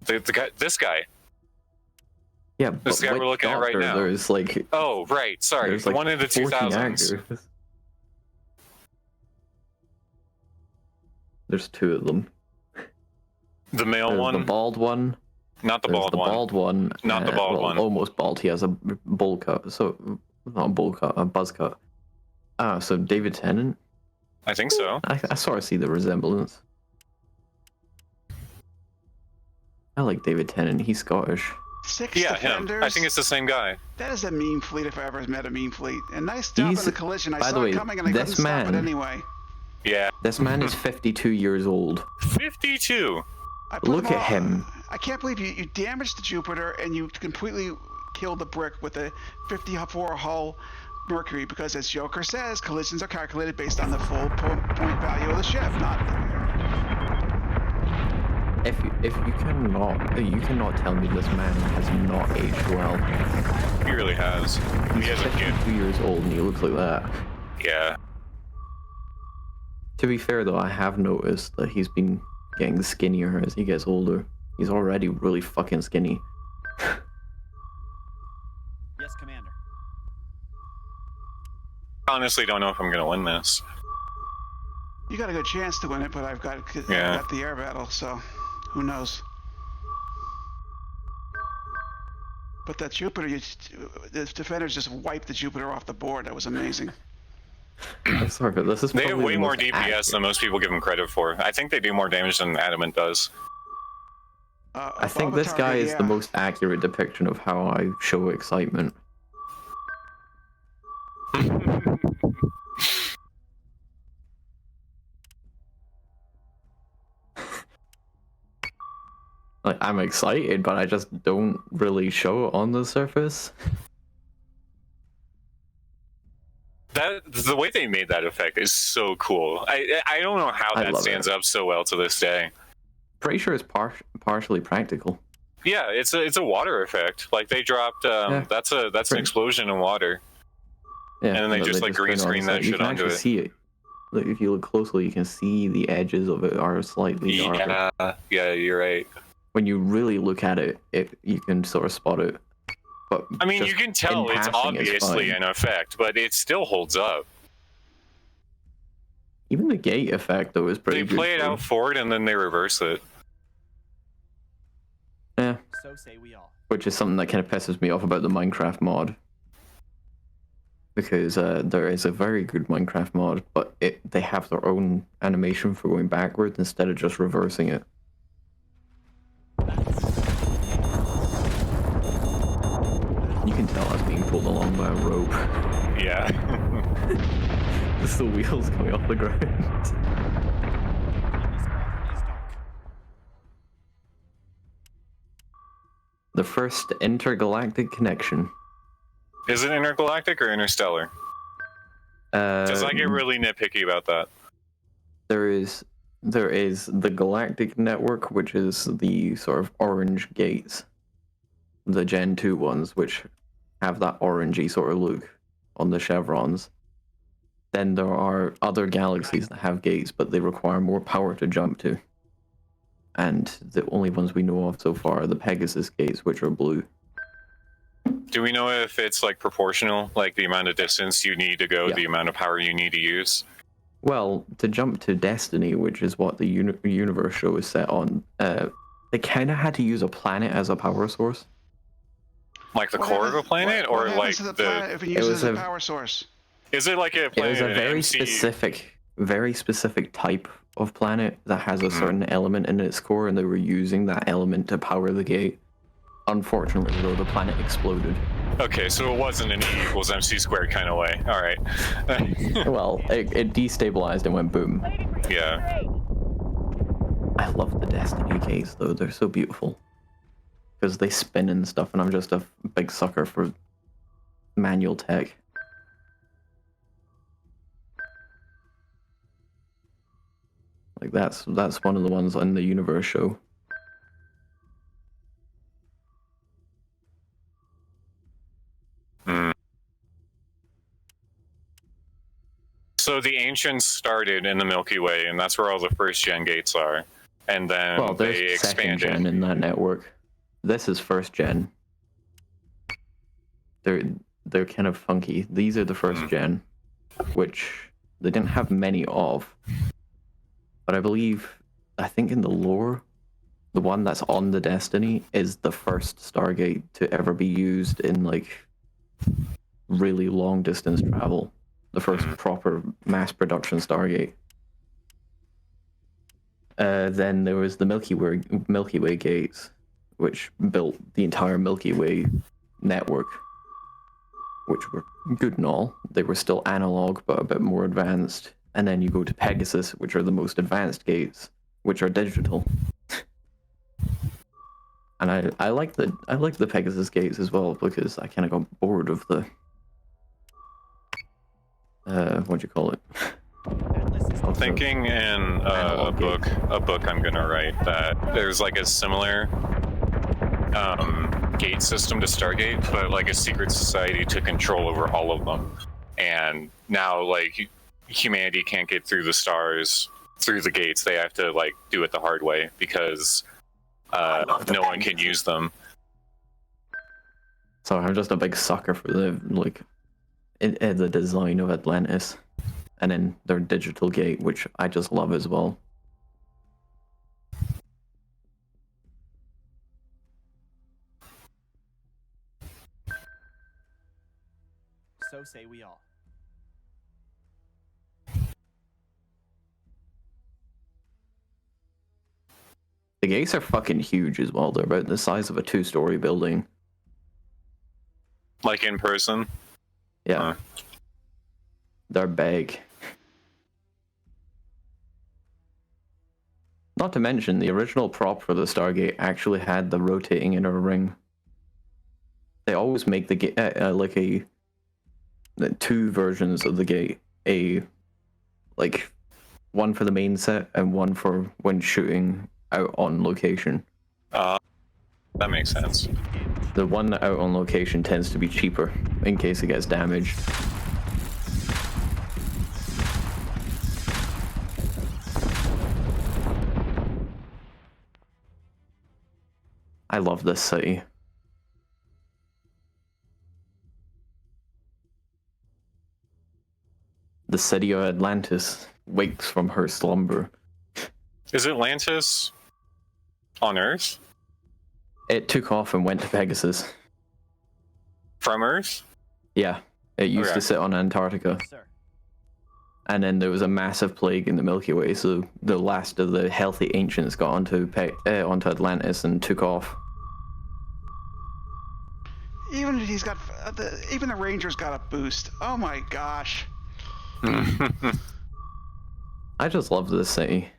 The guy. This guy. Yeah, this guy we're looking at right now. There's like. Oh right, sorry. There's The like one in the 2000s. Actors. There's two of them. The male There's one. The bald one. Not the bald one. The bald one. Not the bald one. Almost bald. He has a bowl cut. So not a bowl cut, a buzz cut. So David Tennant. I think so. I sort of see the resemblance. I like David Tennant. He's Scottish. Six Yeah, defenders. him. I think it's the same guy. That is a meme fleet if I ever met a meme fleet. And nice job on the collision. I by saw the way, it coming and I couldn't stop it anyway. Yeah. This man is 52 years old. 52. Look at him. I can't believe you damaged the Jupiter and you completely killed the brick with a 54 hull Mercury because, as Joker says, collisions are calculated based on the full point value of the ship, not. If you cannot tell me this man has not aged well. He really has. He's He has a 52 years old and he looks like that. Yeah. To be fair though, I have noticed that he's been getting skinnier as he gets older. He's already really fucking skinny. Yes, Commander. Honestly, don't know if I'm gonna win this. You got a good chance to win it, but I've got the air battle, so who knows? But that Jupiter, the defenders just wiped the Jupiter off the board. That was amazing. I'm sorry, but this is They have probably way the more most DPS accurate. than most people give them credit for. I think they do more damage than Adamant does. I think this guy is the most accurate depiction of how I show excitement. Like, I'm excited, but I just don't really show it on the surface. The way they made that effect is so cool. I don't know how that stands up so well to this day. Pretty sure it's partially practical. Yeah, it's a water effect. Like they dropped that's an explosion in water. Yeah, and then they just like green screen that shit onto it. See it. Like, if you look closely, you can see the edges of it are slightly darker. Yeah, you're right. When you really look at it, you can sort of spot it. But I mean, you can tell it's obviously an effect, but it still holds up. Even the gate effect, though, is pretty good. They play it out forward and then they reverse it. Yeah. So say we all. Which is something that kind of pisses me off about the Minecraft mod. Because there is a very good Minecraft mod, but they have their own animation for going backwards instead of just reversing it. You can tell us being pulled along by a rope. Yeah. Just the wheels coming off the ground. Friendly squadron is dark. The first intergalactic connection. Is it intergalactic or interstellar? Because I get really nitpicky about that. There is the Galactic Network, which is the sort of orange gates. The Gen 2 ones, which have that orangey sort of look on the chevrons. Then there are other galaxies that have gates, but they require more power to jump to. And the only ones we know of so far are the Pegasus gates, which are blue. Do we know if it's like proportional, like the amount of distance you need to go, Yeah. the amount of power you need to use? Well, to jump to Destiny, which is what the universe show is set on, they kind of had to use a planet as a power source. Like the core of a planet, what or happens like to the planet if it uses a power source? Is it like a It planet? was a in very MC? very specific type of planet that has a certain element in its core, and they were using that element to power the gate. Unfortunately, though, the planet exploded. Okay, so it wasn't an E equals MC squared kind of way. All right. Well, it destabilized and went boom. Yeah. I love the Destiny gates, though. They're so beautiful. Because they spin and stuff, and I'm just a big sucker for manual tech. Like, that's one of the ones on the universe show. So the ancients started in the Milky Way, and that's where all the first gen gates are. And then Well, they there's second expanded. gen in that network. This is first gen. They're kind of funky. These are the first gen, which they didn't have many of. But I think in the lore, the one that's on the Destiny is the first Stargate to ever be used in like really long distance travel. The first proper mass production Stargate. Then there was the Milky Way gates, which built the entire Milky Way network, which were good and all. They were still analog, but a bit more advanced. And then you go to Pegasus, which are the most advanced gates, which are digital. And I like the Pegasus gates as well, because I kind of got bored of the what do you call it? I'm thinking in a book I'm gonna write that there's like a similar gate system to Stargate, but like a secret society took control over all of them, and now like humanity can't get through the stars through the gates. They have to like do it the hard way because no one can use them. So I'm just a big sucker for the like the design of Atlantis, and then their digital gate, which I just love as well. So say we all. The gates are fucking huge as well. They're about the size of a 2-story building. Like in person? Yeah. They're big. Not to mention, the original prop for the Stargate actually had the rotating inner ring. They always make the gate like the 2 versions of the gate. Like one for the main set and one for when shooting out on location. That makes sense. The one out on location tends to be cheaper in case it gets damaged. I love this city. The city of Atlantis wakes from her slumber. Is Atlantis on Earth? It took off and went to Pegasus. From Earth? Yeah, it used to sit on Antarctica. Sir. And then there was a massive plague in the Milky Way, so the last of the healthy ancients got onto Atlantis and took off. Even he's got even the Ranger's got a boost. Oh my gosh! I just love this city.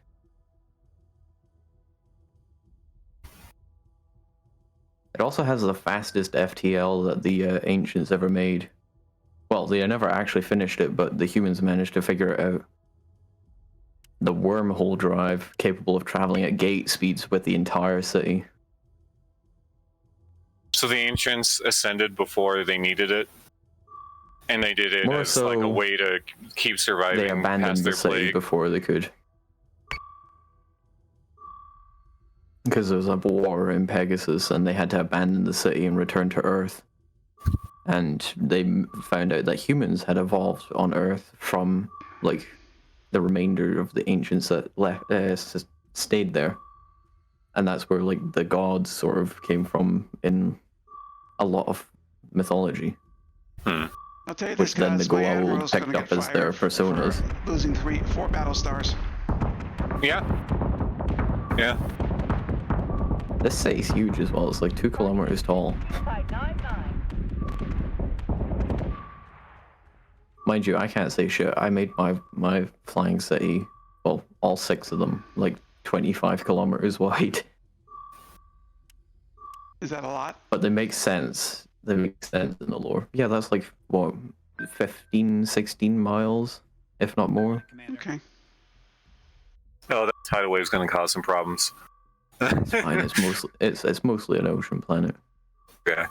It also has the fastest FTL that the ancients ever made. Well, they never actually finished it, but the humans managed to figure it out. The wormhole drive, capable of traveling at gate speeds with the entire city. So the ancients ascended before they needed it, And they did it More as like a so, way to keep surviving they abandoned past the their city plague. before they could. Because there was a war in Pegasus, and they had to abandon the city and return to Earth. And they found out that humans had evolved on Earth from, like, the remainder of the ancients that stayed there. And that's where, like, the gods sort of came from in a lot of mythology. I'll tell you Which this, then guys, the my Goa'uld admiral's picked gonna up get as their fired personas. for losing 4 battlestars. Yeah. Yeah. This city's huge as well. It's like 2 kilometers tall. Type 99. Mind you, I can't say shit. I made my flying city, well, all 6 of them, like 25 kilometers wide. Is that a lot? But they make sense. They make sense in the lore. Yeah, that's like, what, 15, 16 miles, if not more. Commander. Okay. Oh, that tidal wave's going to cause some problems. It's fine. It's mostly an ocean planet. Yeah.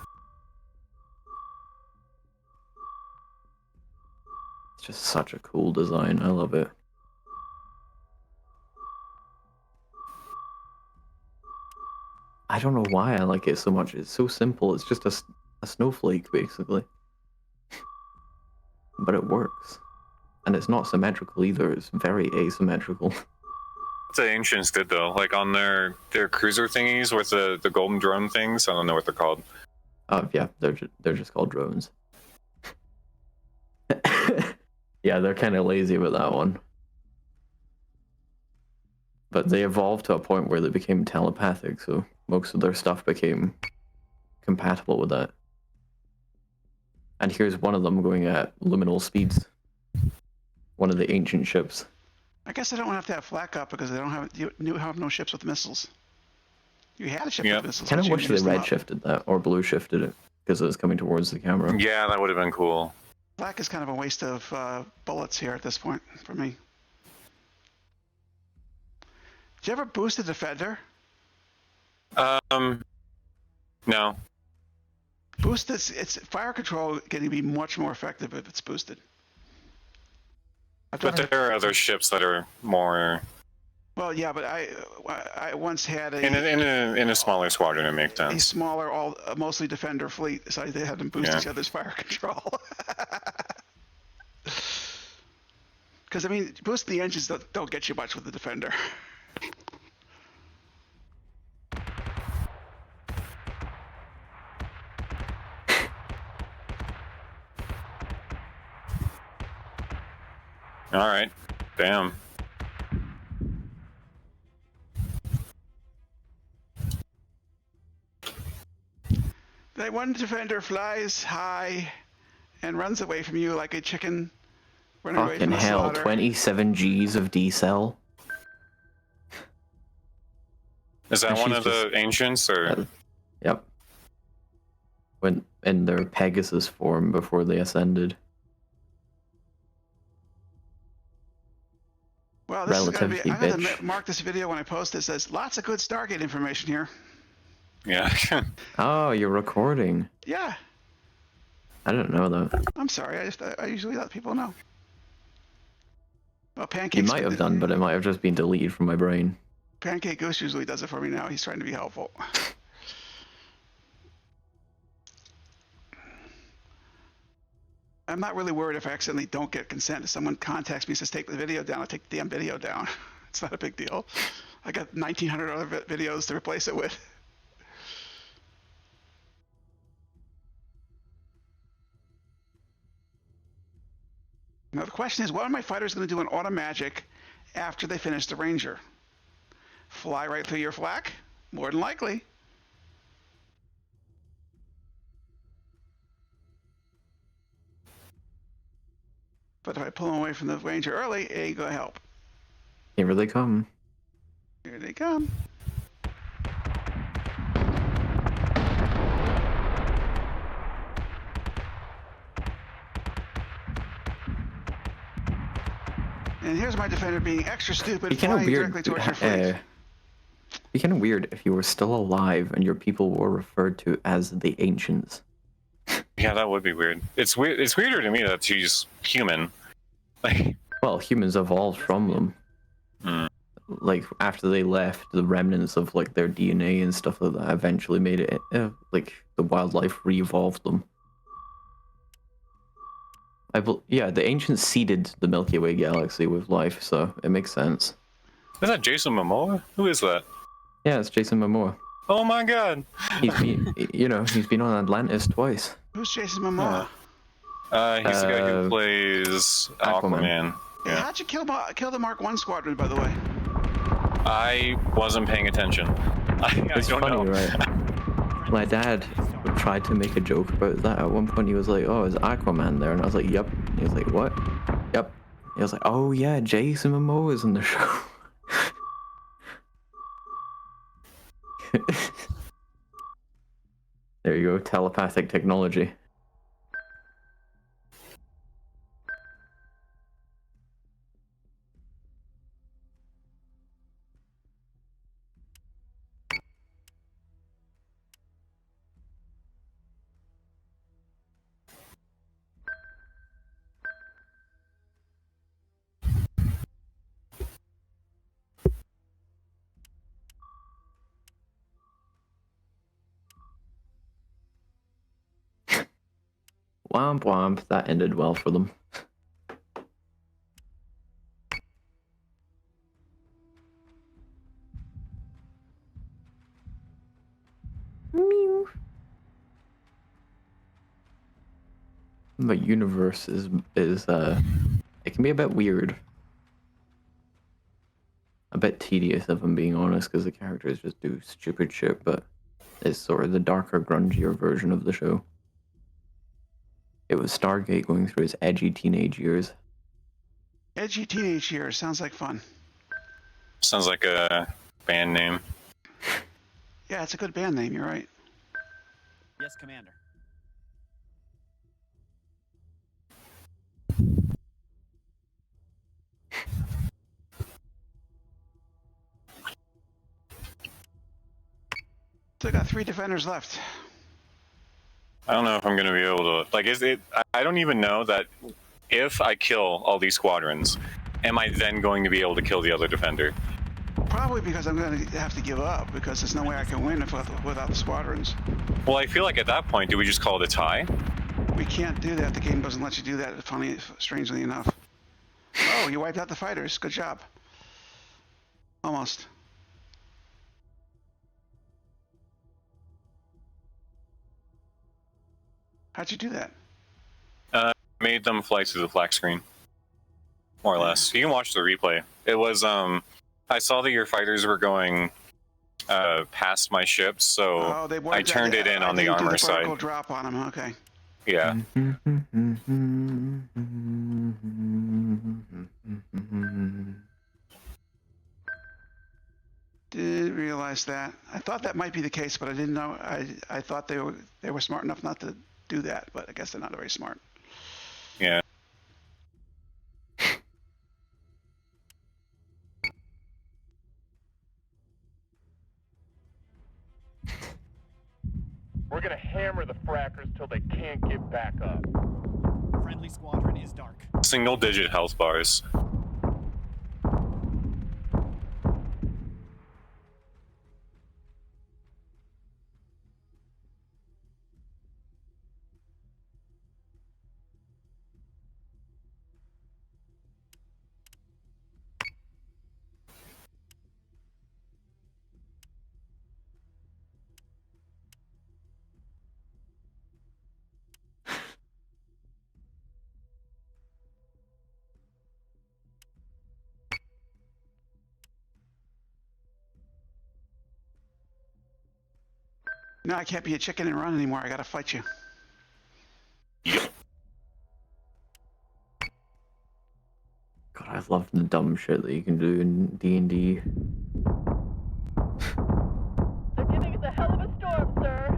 It's just such a cool design. I love it. I don't know why I like it so much. It's so simple. It's just a snowflake, basically. But it works. And it's not symmetrical either. It's very asymmetrical. What the ancients did though, like on their cruiser thingies with the golden drone things. I don't know what they're called. Yeah, they're just called drones. Yeah, they're kind of lazy with that one. But they evolved to a point where they became telepathic, so most of their stuff became compatible with that. And here's one of them going at liminal speeds. One of the ancient ships. I guess they don't have to have flak up because they don't have you have no ships with missiles. You had a ship Yep. with missiles. Kind of but you wish they used them red up. shifted that, or blue shifted it, because it was coming towards the camera. Yeah, that would have been cool. Flak is kind of a waste of bullets here at this point for me. Did you ever boost a defender? No. Boost its fire control can be much more effective if it's boosted. I've But done it- there are other ships that are more Well, yeah, but I once had in a smaller squadron. It makes a sense. smaller, mostly defender fleet, so they had them boost Yeah. each other's fire control. Because I mean, boosting the engines don't get you much with the defender. All right. Damn. That one defender flies high and runs away from you like a chicken running away Fucking from the hell, slaughter. 27 Gs of decel? Is that And one she's of the ancients or? Yep. When in their Pegasus form before they ascended. Well, this is gonna be. relatively I'm gonna bitch. mark this video when I post it. Says lots of good Stargate information here. Yeah. Oh, you're recording. Yeah, I didn't know that. I'm sorry. I usually let people know. Well, You Pancake's might have done, but it might have just been deleted from my brain. Pancake Goose usually does it for me now. He's trying to be helpful. I'm not really worried if I accidentally don't get consent. If someone contacts me and says, take the video down, I'll take the damn video down. It's not a big deal. I got 1,900 other videos to replace it with. Now the question is, what are my fighters going to do in auto magic after they finish the Ranger? Fly right through your flak? More than likely. But if I pull them away from the Ranger early, it ain't gonna help. Here they come. Here they come. And here's my defender being extra stupid, Be kind of flying weird. directly towards your fleet. Be kind of weird if you were still alive and your people were referred to as the ancients. Yeah, that would be weird. It's weird. It's weirder to me that she's human. Like, well, humans evolved from them. Like after they left, the remnants of like their DNA and stuff like that eventually made it. Like the wildlife re-evolved them. Yeah, the ancients seeded the Milky Way galaxy with life, so it makes sense. Is that Jason Momoa? Who is that? Yeah, it's Jason Momoa. Oh my god! He's been on Atlantis twice. Who's Jason Momoa? He's the guy who plays Aquaman. Hey, Yeah. how'd you kill the Mark 1 squadron, by the way? I wasn't paying attention. I It's don't funny, know. right? My dad tried to make a joke about that. At one point, he was like, "Oh, is Aquaman there?" And I was like, "Yep." He was like, "What?" "Yep." He was like, "Oh yeah, Jason Momoa is in the show." There you go, telepathic technology. Womp womp, that ended well for them. Meow. The universe is it can be a bit weird. A bit tedious if I'm being honest, because the characters just do stupid shit, but it's sort of the darker, grungier version of the show. It was Stargate going through its edgy teenage years. Edgy teenage years. Sounds like fun. Sounds like a band name. Yeah, it's a good band name. You're right. Yes, Commander. Still got 3 defenders left. I don't know if I'm going to be able to... Like, is it... I don't even know that if I kill all these squadrons, am I then going to be able to kill the other defender? Probably because I'm going to have to give up, because there's no way I can win without the squadrons. Well, I feel like at that point, do we just call it a tie? We can't do that. The game doesn't let you do that, strangely enough. Oh, you wiped out the fighters. Good job. Almost. How'd you do that? Made them fly through the flak screen. More or less. You can watch the replay. It was, I saw that your fighters were going past my ship, so I turned it in on the armor side. Drop on them. Okay. Yeah. Did realize that. I thought that might be the case, but I didn't know. I thought they were smart enough not to do that, but I guess they're not very smart. Yeah. We're gonna hammer the frackers till they can't get back up. Friendly squadron is dark. Single-digit health bars. No, I can't be a chicken and run anymore. I gotta fight you. God, I love the dumb shit that you can do in D&D. They're giving us a hell of a storm, sir.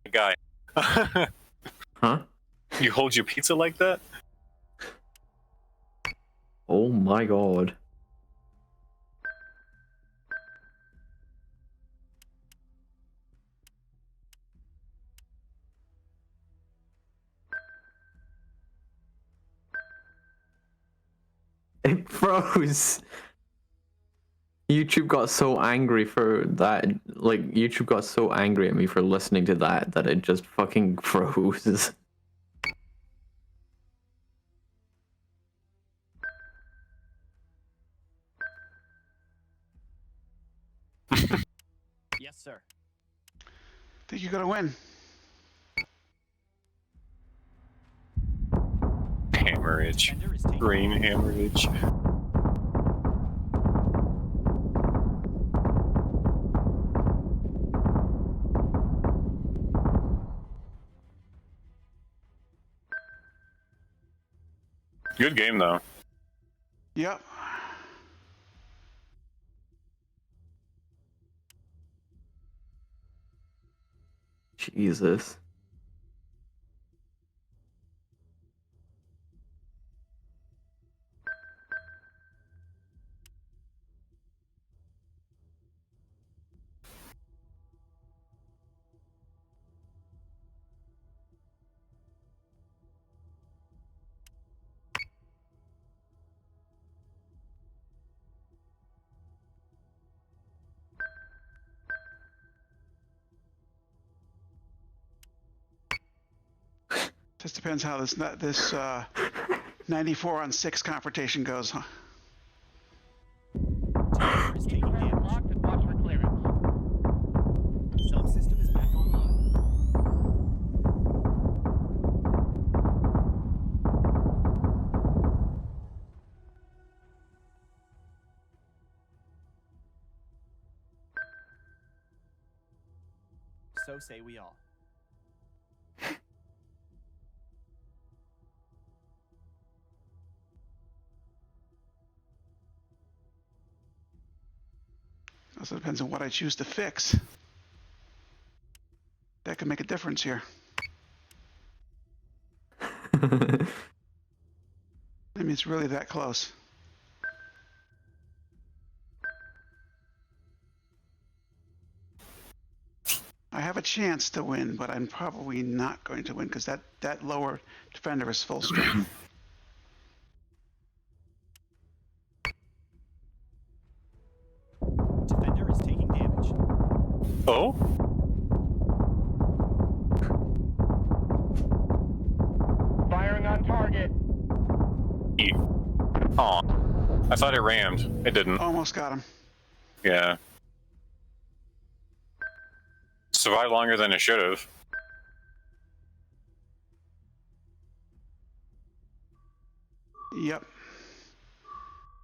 Guy. Huh? You hold your pizza like that? Oh my god. It froze. YouTube got so angry for that. Like, YouTube got so angry at me for listening to that it just fucking froze. Yes, sir. Think you're gonna win. Hammerage. Defender is taking Green hammerage. Good game, though. Yep. Jesus. Just depends how this 94 on 6 confrontation goes, huh? Defender is taking damage. Locked and watch for clearance. Subsystem is back online. So say we all. Also depends on what I choose to fix. That could make a difference here. I mean, it's really that close. I have a chance to win, but I'm probably not going to win because that lower defender is full strength. Defender is taking damage. Oh? Firing on target. Aw. I thought it rammed. It didn't. Almost got him. Yeah. Survived longer than it should have. Yep.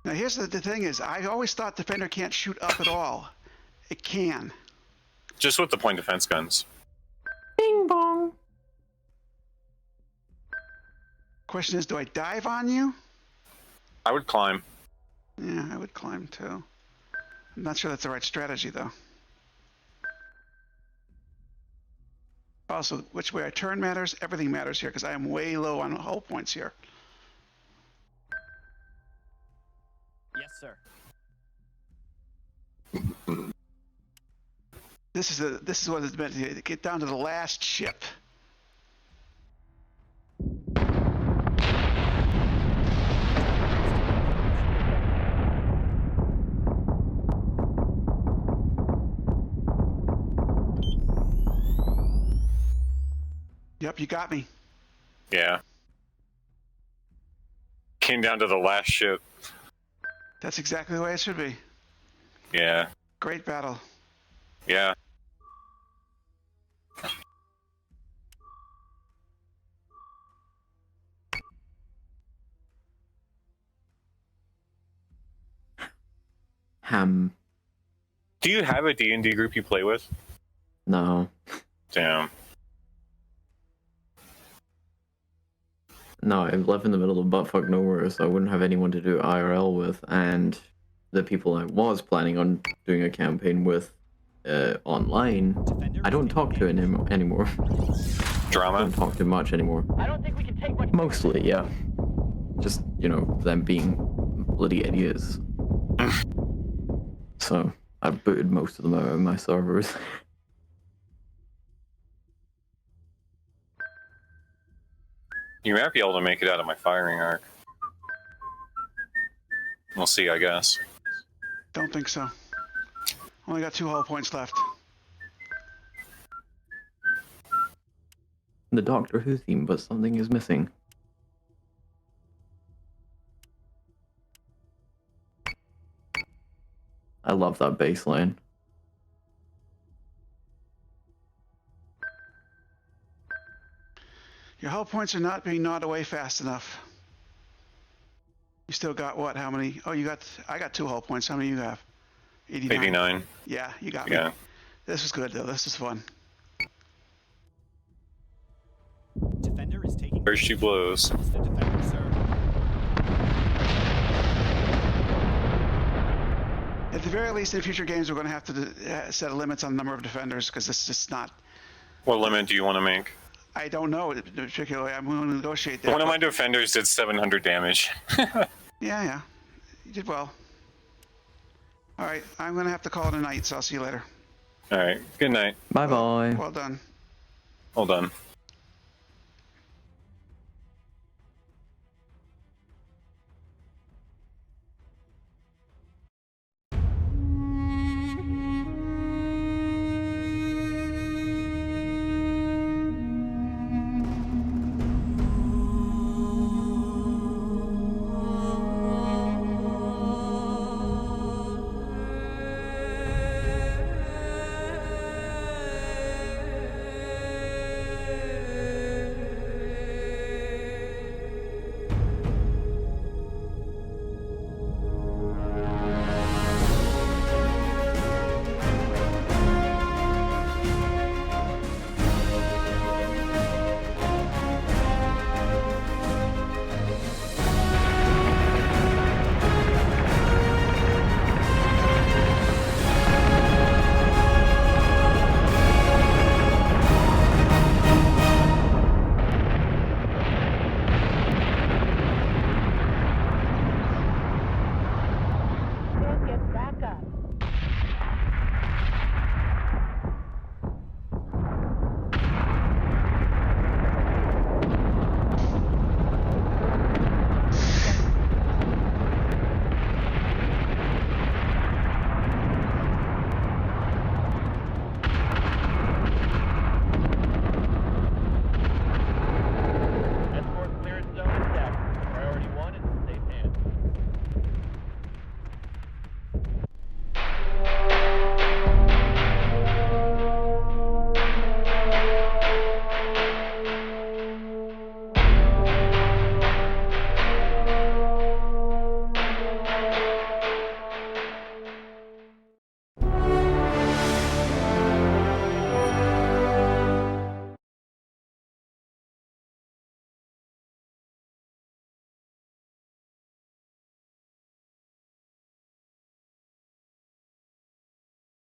Now here's the thing is, I always thought Defender can't shoot up at all. It can. Just with the point defense guns. Bing bong. Question is, do I dive on you? I would climb. Yeah, I would climb too. I'm not sure that's the right strategy though. Also, which way I turn matters. Everything matters here because I am way low on hull points here. Yes, sir. This is what it's meant to get down to the last ship. Yep, you got me. Yeah. Came down to the last ship. That's exactly the way it should be. Yeah. Great battle. Yeah. Do you have a D&D group you play with? No. Damn. No, I live in the middle of buttfuck nowhere, so I wouldn't have anyone to do IRL with, and the people I was planning on doing a campaign with online, Defender I is don't taking talk to damage. anymore. Drama? don't talk too much anymore. I don't think we can take much. Mostly, yeah. Just, you know, them being bloody idiots. So, I've booted most of them out of my servers. You might be able to make it out of my firing arc. We'll see, I guess. Don't think so. Only got 2 hull points left. The Doctor Who theme, but something is missing. I love that bass line. Your hull points are not being gnawed away fast enough. You still got what? How many? Oh, I got 2 hull points. How many you have? 89. 89. Yeah, you got me. Yeah. This was good though. This is fun. Defender is taking. First 2 blows. It's the defender, sir. At the very least, in future games, we're going to have to set limits on the number of defenders because this is just not. What limit do you want to make? I don't know particularly. I'm going to negotiate that. One of my defenders did 700 damage. Yeah. You did well. All right, I'm going to have to call it a night, so I'll see you later. Alright, good night. Bye bye. Well done. Well done.